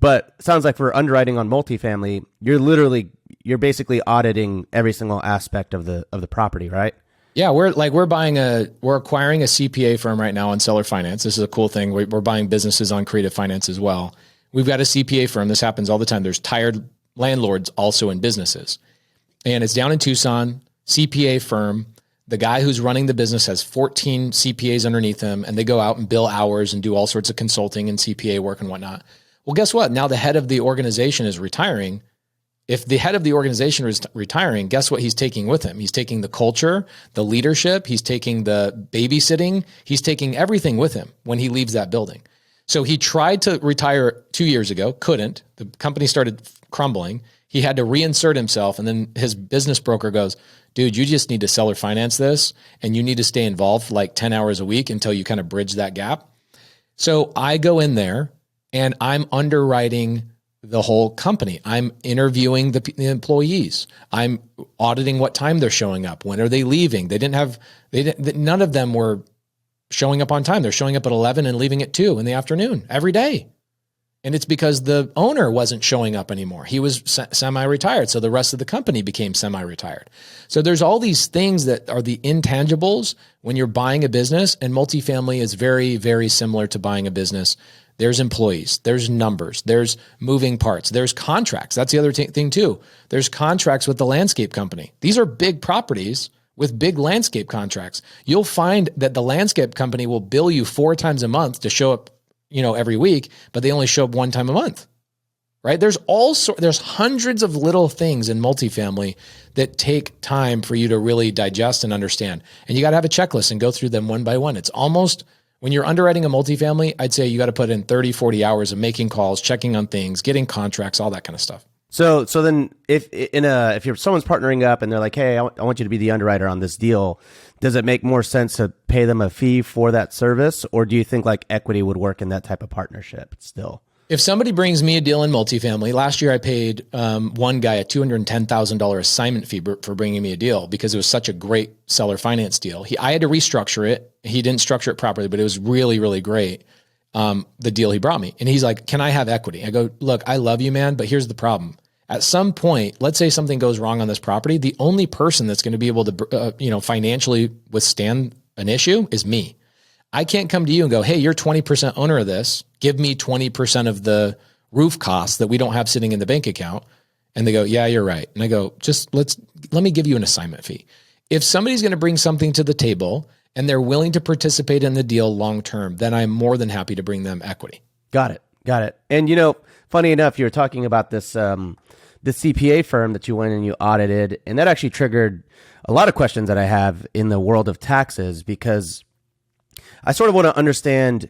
But it sounds like for underwriting on multifamily, you're basically auditing every single aspect of the property, right? Yeah, we're acquiring a CPA firm right now on seller finance. This is a cool thing. We're buying businesses on creative finance as well. We've got a CPA firm. This happens all the time. There's tired landlords also in businesses. And it's down in Tucson, CPA firm. The guy who's running the business has 14 CPAs underneath him, and they go out and bill hours and do all sorts of consulting and CPA work and whatnot. Well, guess what? Now the head of the organization is retiring. If the head of the organization is retiring, guess what he's taking with him? He's taking the culture, the leadership, he's taking the babysitting, he's taking everything with him when he leaves that building. So he tried to retire 2 years ago, couldn't. The company started crumbling. He had to reinsert himself, and then his business broker goes, dude, you just need to seller finance this and you need to stay involved for like 10 hours a week until you kind of bridge that gap. So I go in there and I'm underwriting the whole company. I'm interviewing the employees. I'm auditing what time they're showing up. When are they leaving? None of them were showing up on time. They're showing up at 11 and leaving at 2 in the afternoon every day. And it's because the owner wasn't showing up anymore. He was semi-retired. So the rest of the company became semi-retired. So there's all these things that are the intangibles when you're buying a business, and multifamily is very, very similar to buying a business. There's employees, there's numbers, there's moving parts, there's contracts. That's the other thing too. There's contracts with the landscape company. These are big properties with big landscape contracts. You'll find that the landscape company will bill you 4 times a month to show up, every week, but they only show up 1 time a month, right? There's hundreds of little things in multifamily that take time for you to really digest and understand. And you got to have a checklist and go through them one by one. It's almost, when you're underwriting a multifamily, I'd say you got to put in 30, 40 hours of making calls, checking on things, getting contracts, all that kind of stuff. So then if someone's partnering up and they're like, hey, I want you to be the underwriter on this deal, does it make more sense to pay them a fee for that service? Or do you think like equity would work in that type of partnership still? If somebody brings me a deal in multifamily, last year I paid one guy a $210,000 assignment fee for bringing me a deal because it was such a great seller finance deal. I had to restructure it. He didn't structure it properly, but it was really, really great. The deal he brought me. And he's like, can I have equity? I go, look, I love you, man, but here's the problem. At some point, let's say something goes wrong on this property. The only person that's going to be able to, financially withstand an issue is me. I can't come to you and go, hey, you're 20% owner of this. Give me 20% of the roof costs that we don't have sitting in the bank account. And they go, yeah, you're right. And I go, let me give you an assignment fee. If somebody's going to bring something to the table and they're willing to participate in the deal long-term, then I'm more than happy to bring them equity. Got it. And funny enough, you were talking about this, the CPA firm that you went and you audited, and that actually triggered a lot of questions that I have in the world of taxes, because I sort of want to understand,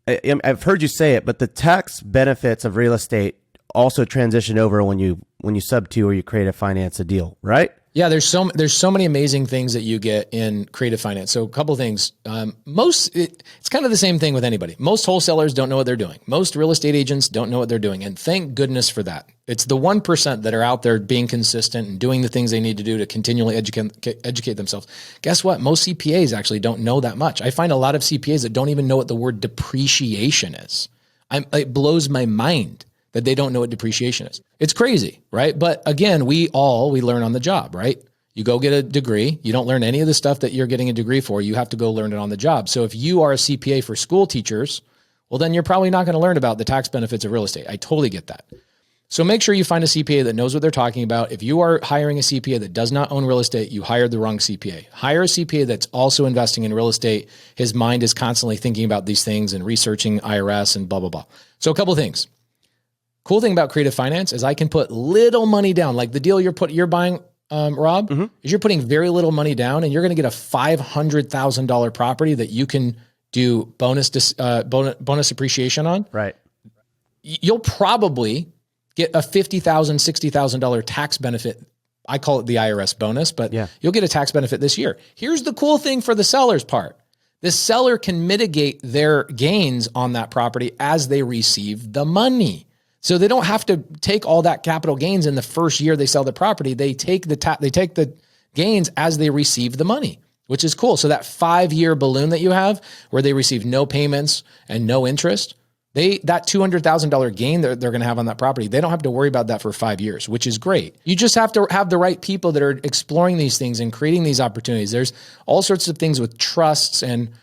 I've heard you say it, but the tax benefits of real estate also transition over when you Subto or you create finance a deal, right? Yeah, there's so many amazing things that you get in creative finance. So a couple of things. It's kind of the same thing with anybody. Most wholesalers don't know what they're doing. Most real estate agents don't know what they're doing. And thank goodness for that. It's the 1% that are out there being consistent and doing the things they need to do to continually educate themselves. Guess what? Most CPAs actually don't know that much. I find a lot of CPAs that don't even know what the word depreciation is. It blows my mind that they don't know what depreciation is. It's crazy, right? But again, we learn on the job, right? You go get a degree. You don't learn any of the stuff that you're getting a degree for. You have to go learn it on the job. So if you are a CPA for school teachers, well, then you're probably not going to learn about the tax benefits of real estate. I totally get that. So make sure you find a CPA that knows what they're talking about. If you are hiring a CPA that does not own real estate, you hired the wrong CPA. Hire a CPA that's also investing in real estate. His mind is constantly thinking about these things and researching IRS and blah, blah, blah. So a couple of things. Cool thing about creative finance is I can put little money down. Like the deal you're buying, Rob, is you're putting very little money down and you're going to get a $500,000 property that you can do bonus appreciation on. Right. You'll probably get a $50,000, $60,000 tax benefit. I call it the IRS bonus, but you'll get a tax benefit this year. Here's the cool thing for the seller's part. The seller can mitigate their gains on that property as they receive the money. So they don't have to take all that capital gains in the first year they sell the property. They take the gains as they receive the money, which is cool. So that 5-year balloon that you have where they receive no payments and no interest, that $200,000 gain they're going to have on that property, they don't have to worry about that for 5 years, which is great. You just have to have the right people that are exploring these things and creating these opportunities. There's all sorts of things with trusts. And,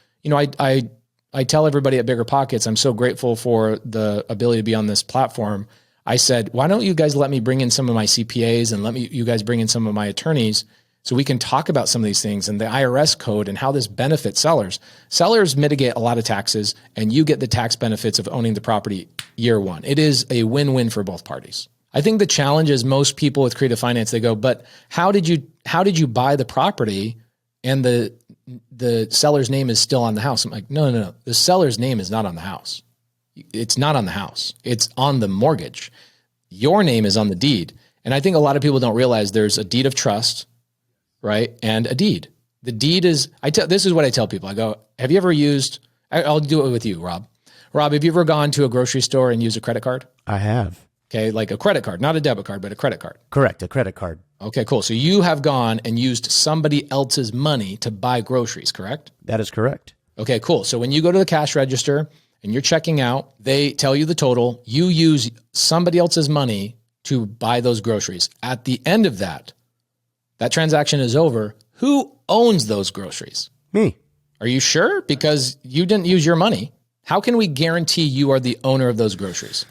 I tell everybody at BiggerPockets, I'm so grateful for the ability to be on this platform. I said, why don't you guys let me bring in some of my CPAs and you guys bring in some of my attorneys so we can talk about some of these things and the IRS code and how this benefits sellers. Sellers mitigate a lot of taxes and you get the tax benefits of owning the property year one. It is a win-win for both parties. I think the challenge is most people with creative finance, they go, but how did you buy the property and the seller's name is still on the house? I'm like, no. The seller's name is not on the house. It's not on the house. It's on the mortgage. Your name is on the deed. And I think a lot of people don't realize there's a deed of trust right? And a deed. The deed is, this is what I tell people. I go, have you ever used, I'll do it with you, Rob. Rob, have you ever gone to a grocery store and used a credit card? I have. Okay, like a credit card, not a debit card, but a credit card. Correct, a credit card. Okay, cool. So you have gone and used somebody else's money to buy groceries, correct? That is correct. Okay, cool. So when you go to the cash register and you're checking out, they tell you the total. You use somebody else's money to buy those groceries. At the end of that transaction is over. Who owns those groceries? Me. Are you sure? Because you didn't use your money. How can we guarantee you are the owner of those groceries?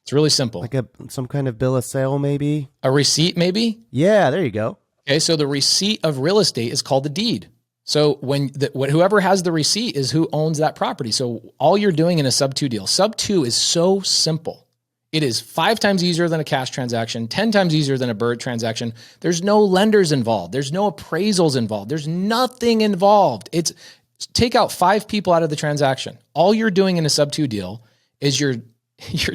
It's really simple. Like some kind of bill of sale, maybe? A receipt, maybe? Yeah, there you go. Okay, so the receipt of real estate is called the deed. So whoever has the receipt is who owns that property. So all you're doing in a Subto deal, Subto is so simple. It is 5 times easier than a cash transaction, 10 times easier than a bird transaction. There's no lenders involved. There's no appraisals involved. There's nothing involved. It's take out 5 people out of the transaction. All you're doing in a Subto deal is you're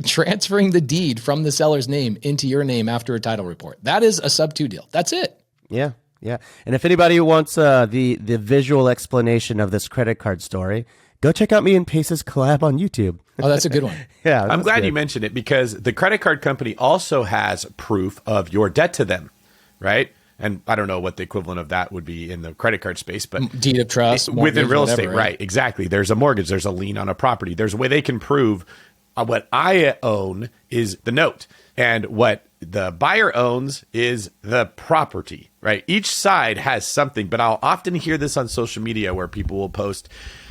transferring the deed from the seller's name into your name after a title report. That is a Subto deal. That's it. Yeah, yeah. And if anybody wants the visual explanation of this credit card story, go check out me and Pace's collab on YouTube. Oh, that's a good one. Yeah, I'm glad you mentioned it because the credit card company also has proof of your debt to them, right? And I don't know what the equivalent of that would be in the credit card space, but deed of trust, within real estate, whatever, right? Exactly. There's a mortgage, there's a lien on a property. There's a way they can prove what I own is the note, and what the buyer owns is the property, right? Each side has something, but I'll often hear this on social media where people will post,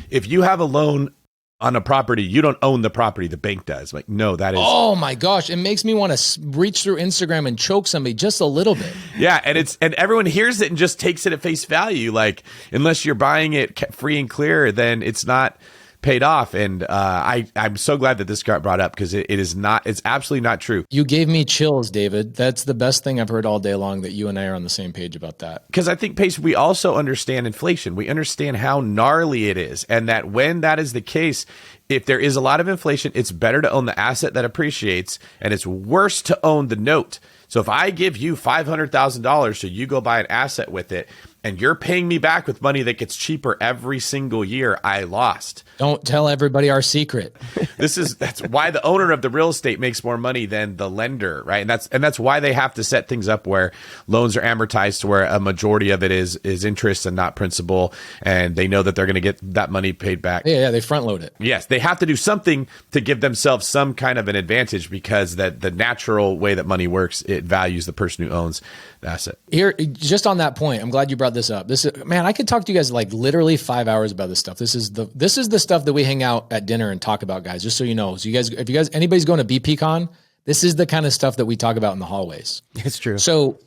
if you have a loan on a property, you don't own the property, the bank does. Like, no, that is. Oh my gosh. It makes me want to reach through Instagram and choke somebody just a little bit. Yeah. And everyone hears it and just takes it at face value. Like, unless you're buying it free and clear, then it's not paid off. And I'm so glad that this got brought up because it's absolutely not true. You gave me chills, David. That's the best thing I've heard all day long, that you and I are on the same page about that. Because I think, Pace, we also understand inflation. We understand how gnarly it is. And that when that is the case, if there is a lot of inflation, it's better to own the asset that appreciates, and it's worse to own the note. So if I give you $500,000 so you go buy an asset with it, and you're paying me back with money that gets cheaper every single year, I lost. Don't tell everybody our secret. That's why the owner of the real estate makes more money than the lender, right? And that's why they have to set things up where loans are amortized to where a majority of it is interest and not principal, and they know that they're going to get that money paid back. Yeah, they front load it. Yes, they have to do something to give themselves some kind of an advantage because that the natural way that money works, it values the person who owns the asset. Here, just on that point, I'm glad you brought this up. Man, I could talk to you guys like literally 5 hours about this stuff. This is the stuff that we hang out at dinner and talk about, guys. Just so you know, so if anybody's going to BPCon, this is the kind of stuff that we talk about in the hallways. It's true. So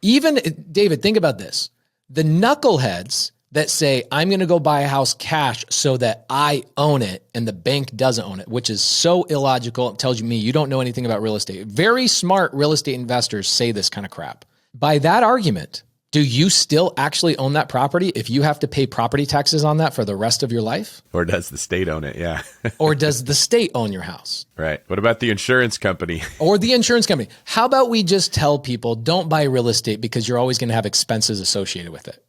even David, think about this: the knuckleheads that say, I'm going to go buy a house cash so that I own it and the bank doesn't own it, which is so illogical. It tells me you don't know anything about real estate. Very smart real estate investors say this kind of crap. By that argument, do you still actually own that property if you have to pay property taxes on that for the rest of your life? Or does the state own it? Yeah. Or does the state own your house? Right. What about the insurance company? Or the insurance company? How about we just tell people, don't buy real estate because you're always going to have expenses associated with it?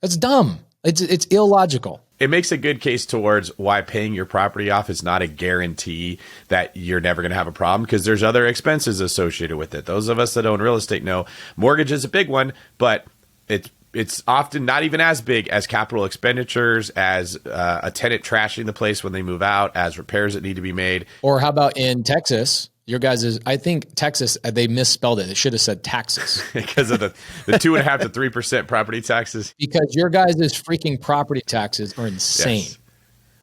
That's dumb. It's illogical. It makes a good case towards why paying your property off is not a guarantee that you're never going to have a problem, because there's other expenses associated with it. Those of us that own real estate know mortgage is a big one, but it's often not even as big as capital expenditures, as a tenant trashing the place when they move out, as repairs that need to be made. Or how about in Texas? Your guys' I think Texas, they misspelled it. It should have said taxes. Because of the 2.5% to 3% property taxes. Because your guys' freaking property taxes are insane. Yes.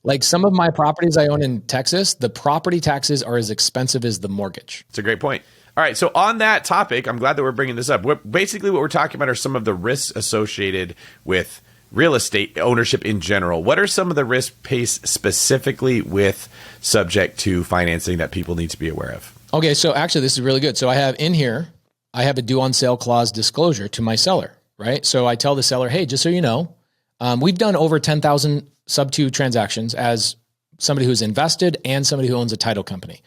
Like some of my properties I own in Texas, the property taxes are as expensive as the mortgage. It's a great point. All right, so on that topic, I'm glad that we're bringing this up. Basically, what we're talking about are some of the risks associated with real estate ownership in general. What are some of the risks, Pace, specifically with subject to financing that people need to be aware of? Okay, so actually this is really good. So I have a due on sale clause disclosure to my seller, right? So I tell the seller, hey, just so you know, we've done over 10,000 Subto transactions as somebody who's invested and somebody who owns a title company.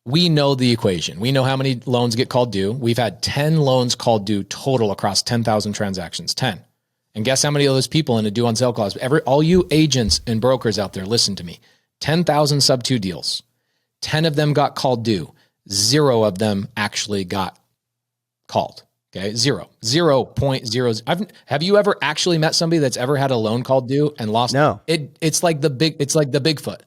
we know the equation. We know how many loans get called due. We've had 10 loans called due total across 10,000 transactions, 10. And guess how many of those people in a due on sale clause? All you agents and brokers out there, listen to me. 10,000 Subto deals. 10 of them got called due. 0 of them actually got called. Okay, 0.0. Have you ever actually met somebody that's ever had a loan called due and lost? No. It's like the Bigfoot.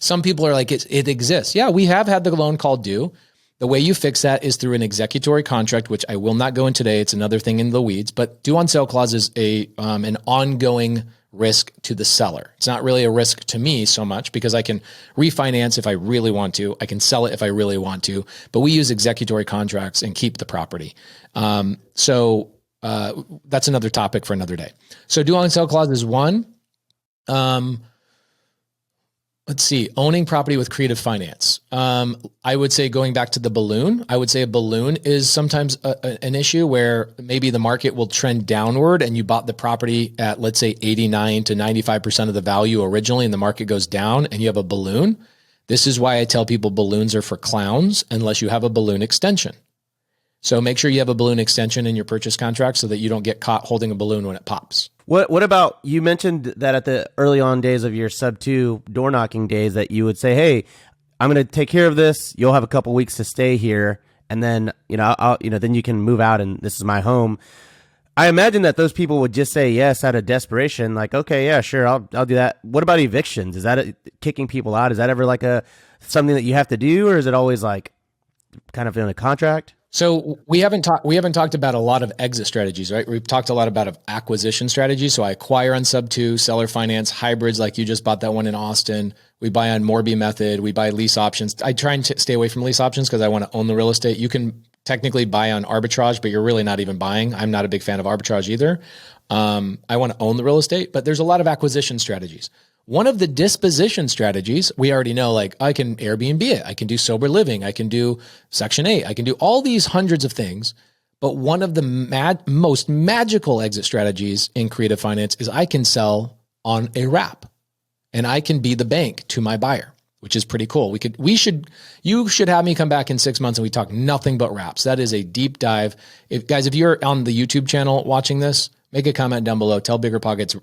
Some people are like, it exists. Yeah, we have had the loan called due. The way you fix that is through an executory contract, which I will not go in today. It's another thing in the weeds. But due on sale clause is an ongoing risk to the seller. It's not really a risk to me so much because I can refinance if I really want to. I can sell it if I really want to. But we use executory contracts and keep the property. So that's another topic for another day. So due on sale clause is one. Let's see, owning property with creative finance. I would say going back to the balloon, I would say a balloon is sometimes an issue where maybe the market will trend downward and you bought the property at, let's say, 89 to 95% of the value originally and the market goes down and you have a balloon. This is why I tell people balloons are for clowns unless you have a balloon extension. So make sure you have a balloon extension in your purchase contract so that you don't get caught holding a balloon when it pops. What about, you mentioned that at the early on days of your Subto door knocking days that you would say, hey, I'm going to take care of this. You'll have a couple weeks to stay here. And then, then you can move out and this is my home. I imagine that those people would just say yes out of desperation. Like, okay, yeah, sure. I'll do that. What about evictions? Is that kicking people out? Is that ever like something that you have to do? Or is it always like kind of in a contract? So we haven't talked about a lot of exit strategies, right? We've talked a lot about acquisition strategies. So I acquire on Subto, seller finance, hybrids, like you just bought that one in Austin. We buy on Morby method. We buy lease options. I try and stay away from lease options because I want to own the real estate. You can technically buy on arbitrage, but you're really not even buying. I'm not a big fan of arbitrage either. I want to own the real estate, but there's a lot of acquisition strategies. One of the disposition strategies, we already know, like I can Airbnb it, I can do sober living, I can do Section 8, I can do all these hundreds of things. But one of the most magical exit strategies in creative finance is I can sell on a wrap and I can be the bank to my buyer, which is pretty cool. You should have me come back in 6 months and we talk nothing but wraps. That is a deep dive. If you're on the YouTube channel watching this, make a comment down below, tell BiggerPockets,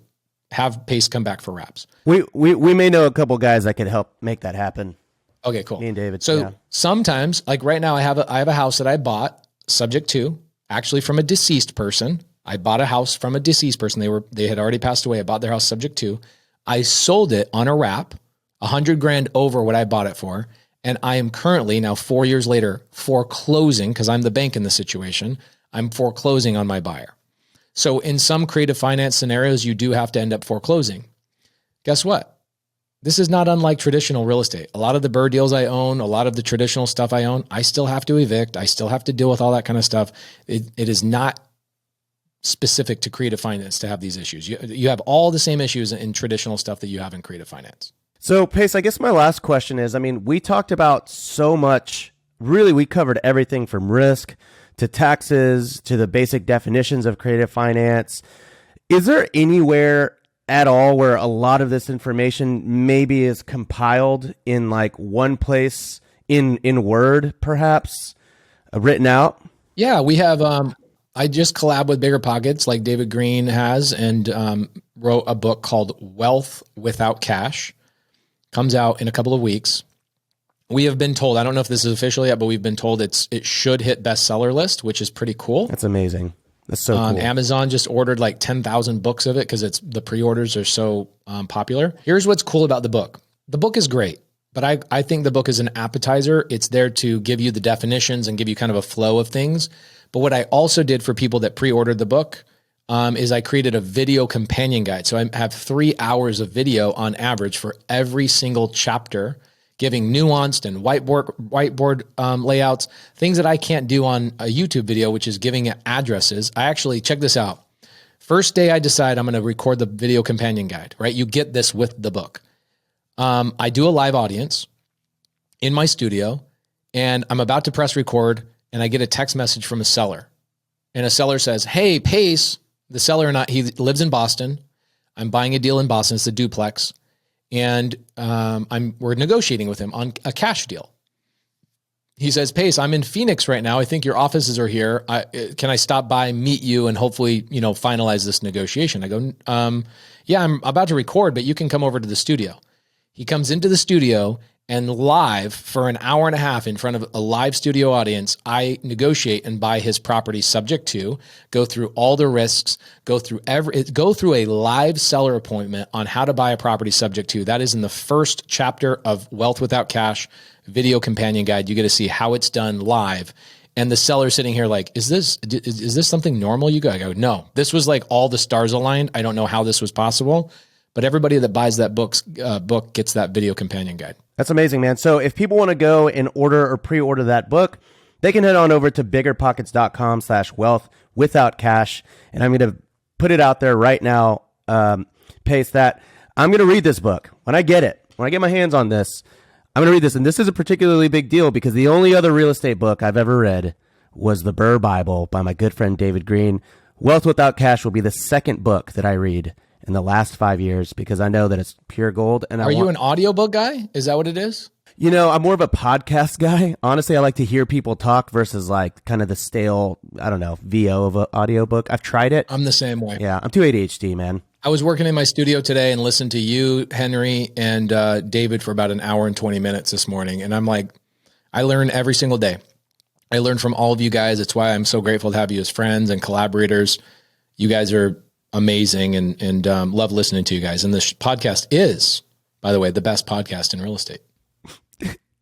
have Pace come back for wraps. We may know a couple guys that could help make that happen. Okay, cool. Me and David. So sometimes, like right now, I have a house that I bought subject to, actually from a deceased person. I bought a house from a deceased person. They had already passed away. I bought their house subject to. I sold it on a wrap, $100,000 over what I bought it for. And I am currently now 4 years later foreclosing because I'm the bank in the situation. I'm foreclosing on my buyer. So in some creative finance scenarios, you do have to end up foreclosing. Guess what? This is not unlike traditional real estate. A lot of the BRRRR deals I own, a lot of the traditional stuff I own, I still have to evict. I still have to deal with all that kind of stuff. It is not specific to creative finance to have these issues. You have all the same issues in traditional stuff that you have in creative finance. So Pace, I guess my last question is, we talked about so much, really we covered everything from risk to taxes, to the basic definitions of creative finance. Is there anywhere at all where a lot of this information maybe is compiled in like one place in Word, perhaps, written out? Yeah, we have, I just collab with BiggerPockets like David Green has and wrote a book called Wealth Without Cash. Comes out in a couple of weeks. We have been told, I don't know if this is official yet, but we've been told it should hit bestseller list, which is pretty cool. That's amazing. That's so cool. Amazon just ordered like 10,000 books of it because the pre-orders are so popular. Here's what's cool about the book. The book is great, but I think the book is an appetizer. It's there to give you the definitions and give you kind of a flow of things. But what I also did for people that pre-ordered the book is I created a video companion guide. So I have 3 hours of video on average for every single chapter, giving nuanced and whiteboard layouts, things that I can't do on a YouTube video, which is giving addresses. I actually, check this out. First day I decide I'm going to record the video companion guide, right? You get this with the book. I do a live audience in my studio and I'm about to press record and I get a text message from a seller. And a seller says, hey, Pace, the seller he lives in Boston. I'm buying a deal in Boston. It's a duplex. And we're negotiating with him on a cash deal. he says, Pace, I'm in Phoenix right now. I think your offices are here. Can I stop by, meet you, and hopefully, finalize this negotiation? I go, yeah, I'm about to record, but you can come over to the studio. He comes into the studio, and live for an hour and a half in front of a live studio audience, I negotiate and buy his property subject to, go through all the risks, go through a live seller appointment on how to buy a property subject to. That is in the first chapter of Wealth Without Cash video companion guide. You get to see how it's done live. And the seller sitting here like, is this something normal? I go, no, this was like all the stars aligned. I don't know how this was possible, but everybody that buys that book gets that video companion guide. That's amazing, man. So if people want to go and order or pre-order that book, they can head on over to biggerpockets.com/wealth without cash. And I'm going to put it out there right now, Pace, that I'm going to read this book when I get it. When I get my hands on this, I'm going to read this. And this is a particularly big deal because the only other real estate book I've ever read was the Burr Bible by my good friend David Green. Wealth Without Cash will be the second book that I read in the last 5 years because I know that it's pure gold. And Are you an audiobook guy? Is that what it is? I'm more of a podcast guy. Honestly, I like to hear people talk versus like kind of the stale, VO of an audiobook. I've tried it. I'm the same way. Yeah, I'm too ADHD, man. I was working in my studio today and listened to you, Henry, and David for about an hour and 20 minutes this morning. And I'm like, I learn every single day. I learn from all of you guys. It's why I'm so grateful to have you as friends and collaborators. You guys are amazing and love listening to you guys. And this podcast is, by the way, the best podcast in real estate.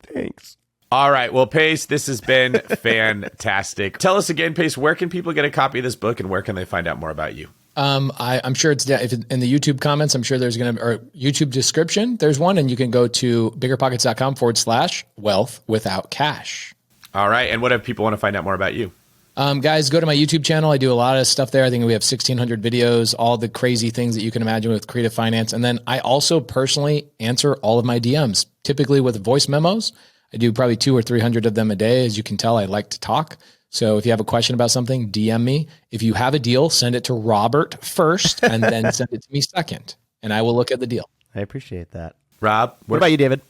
Thanks. All right. Well, Pace, this has been fantastic. Tell us again, Pace, where can people get a copy of this book and where can they find out more about you? I'm sure it's if in the YouTube comments, I'm sure there's or YouTube description, there's one, and you can go to biggerpockets.com/wealth without cash. All right. And what if people want to find out more about you? Guys, go to my YouTube channel. I do a lot of stuff there. I think we have 1,600 videos, all the crazy things that you can imagine with creative finance. And then I also personally answer all of my DMs, typically with voice memos. I do probably 200 or 300 of them a day. As you can tell, I like to talk. So if you have a question about something, DM me. If you have a deal, send it to Robert first and then send it to me second. And I will look at the deal. I appreciate that. Rob, what about you, David?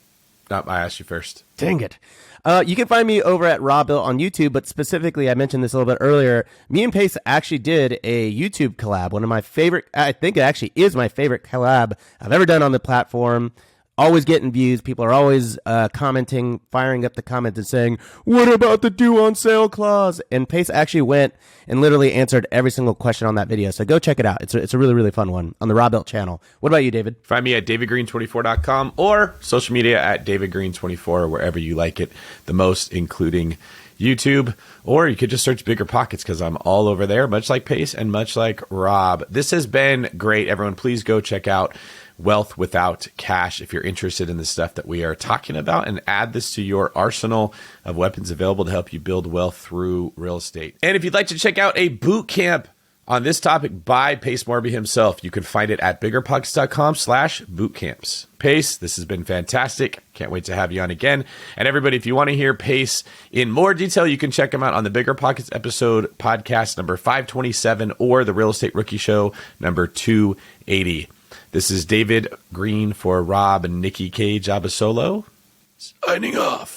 No, I asked you first. Dang it. You can find me over at Rob Built on YouTube, but specifically, I mentioned this a little bit earlier. Me and Pace actually did a YouTube collab. One of my favorite, I think it actually is my favorite collab I've ever done on the platform. Always getting views. People are always commenting, firing up the comments and saying, what about the due on sale clause? And Pace actually went and literally answered every single question on that video. So go check it out. It's a really, really fun one on the Rob Built channel. What about you, David? Find me at davidgreen24.com or social media at davidgreen24, wherever you like it the most, including YouTube, or you could just search BiggerPockets because I'm all over there, much like Pace and much like Rob. This has been great. Everyone, please go check out Wealth Without Cash if you're interested in the stuff that we are talking about, and add this to your arsenal of weapons available to help you build wealth through real estate. And if you'd like to check out a boot camp on this topic by Pace Morby himself, you can find it at biggerpockets.com/bootcamps. Pace, this has been fantastic. Can't wait to have you on again. And everybody, if you want to hear Pace in more detail, you can check him out on the BiggerPockets episode podcast number 527 or the Real Estate Rookie Show number 280. This is David Green for Rob and Nikki K. Jabasolo, signing off.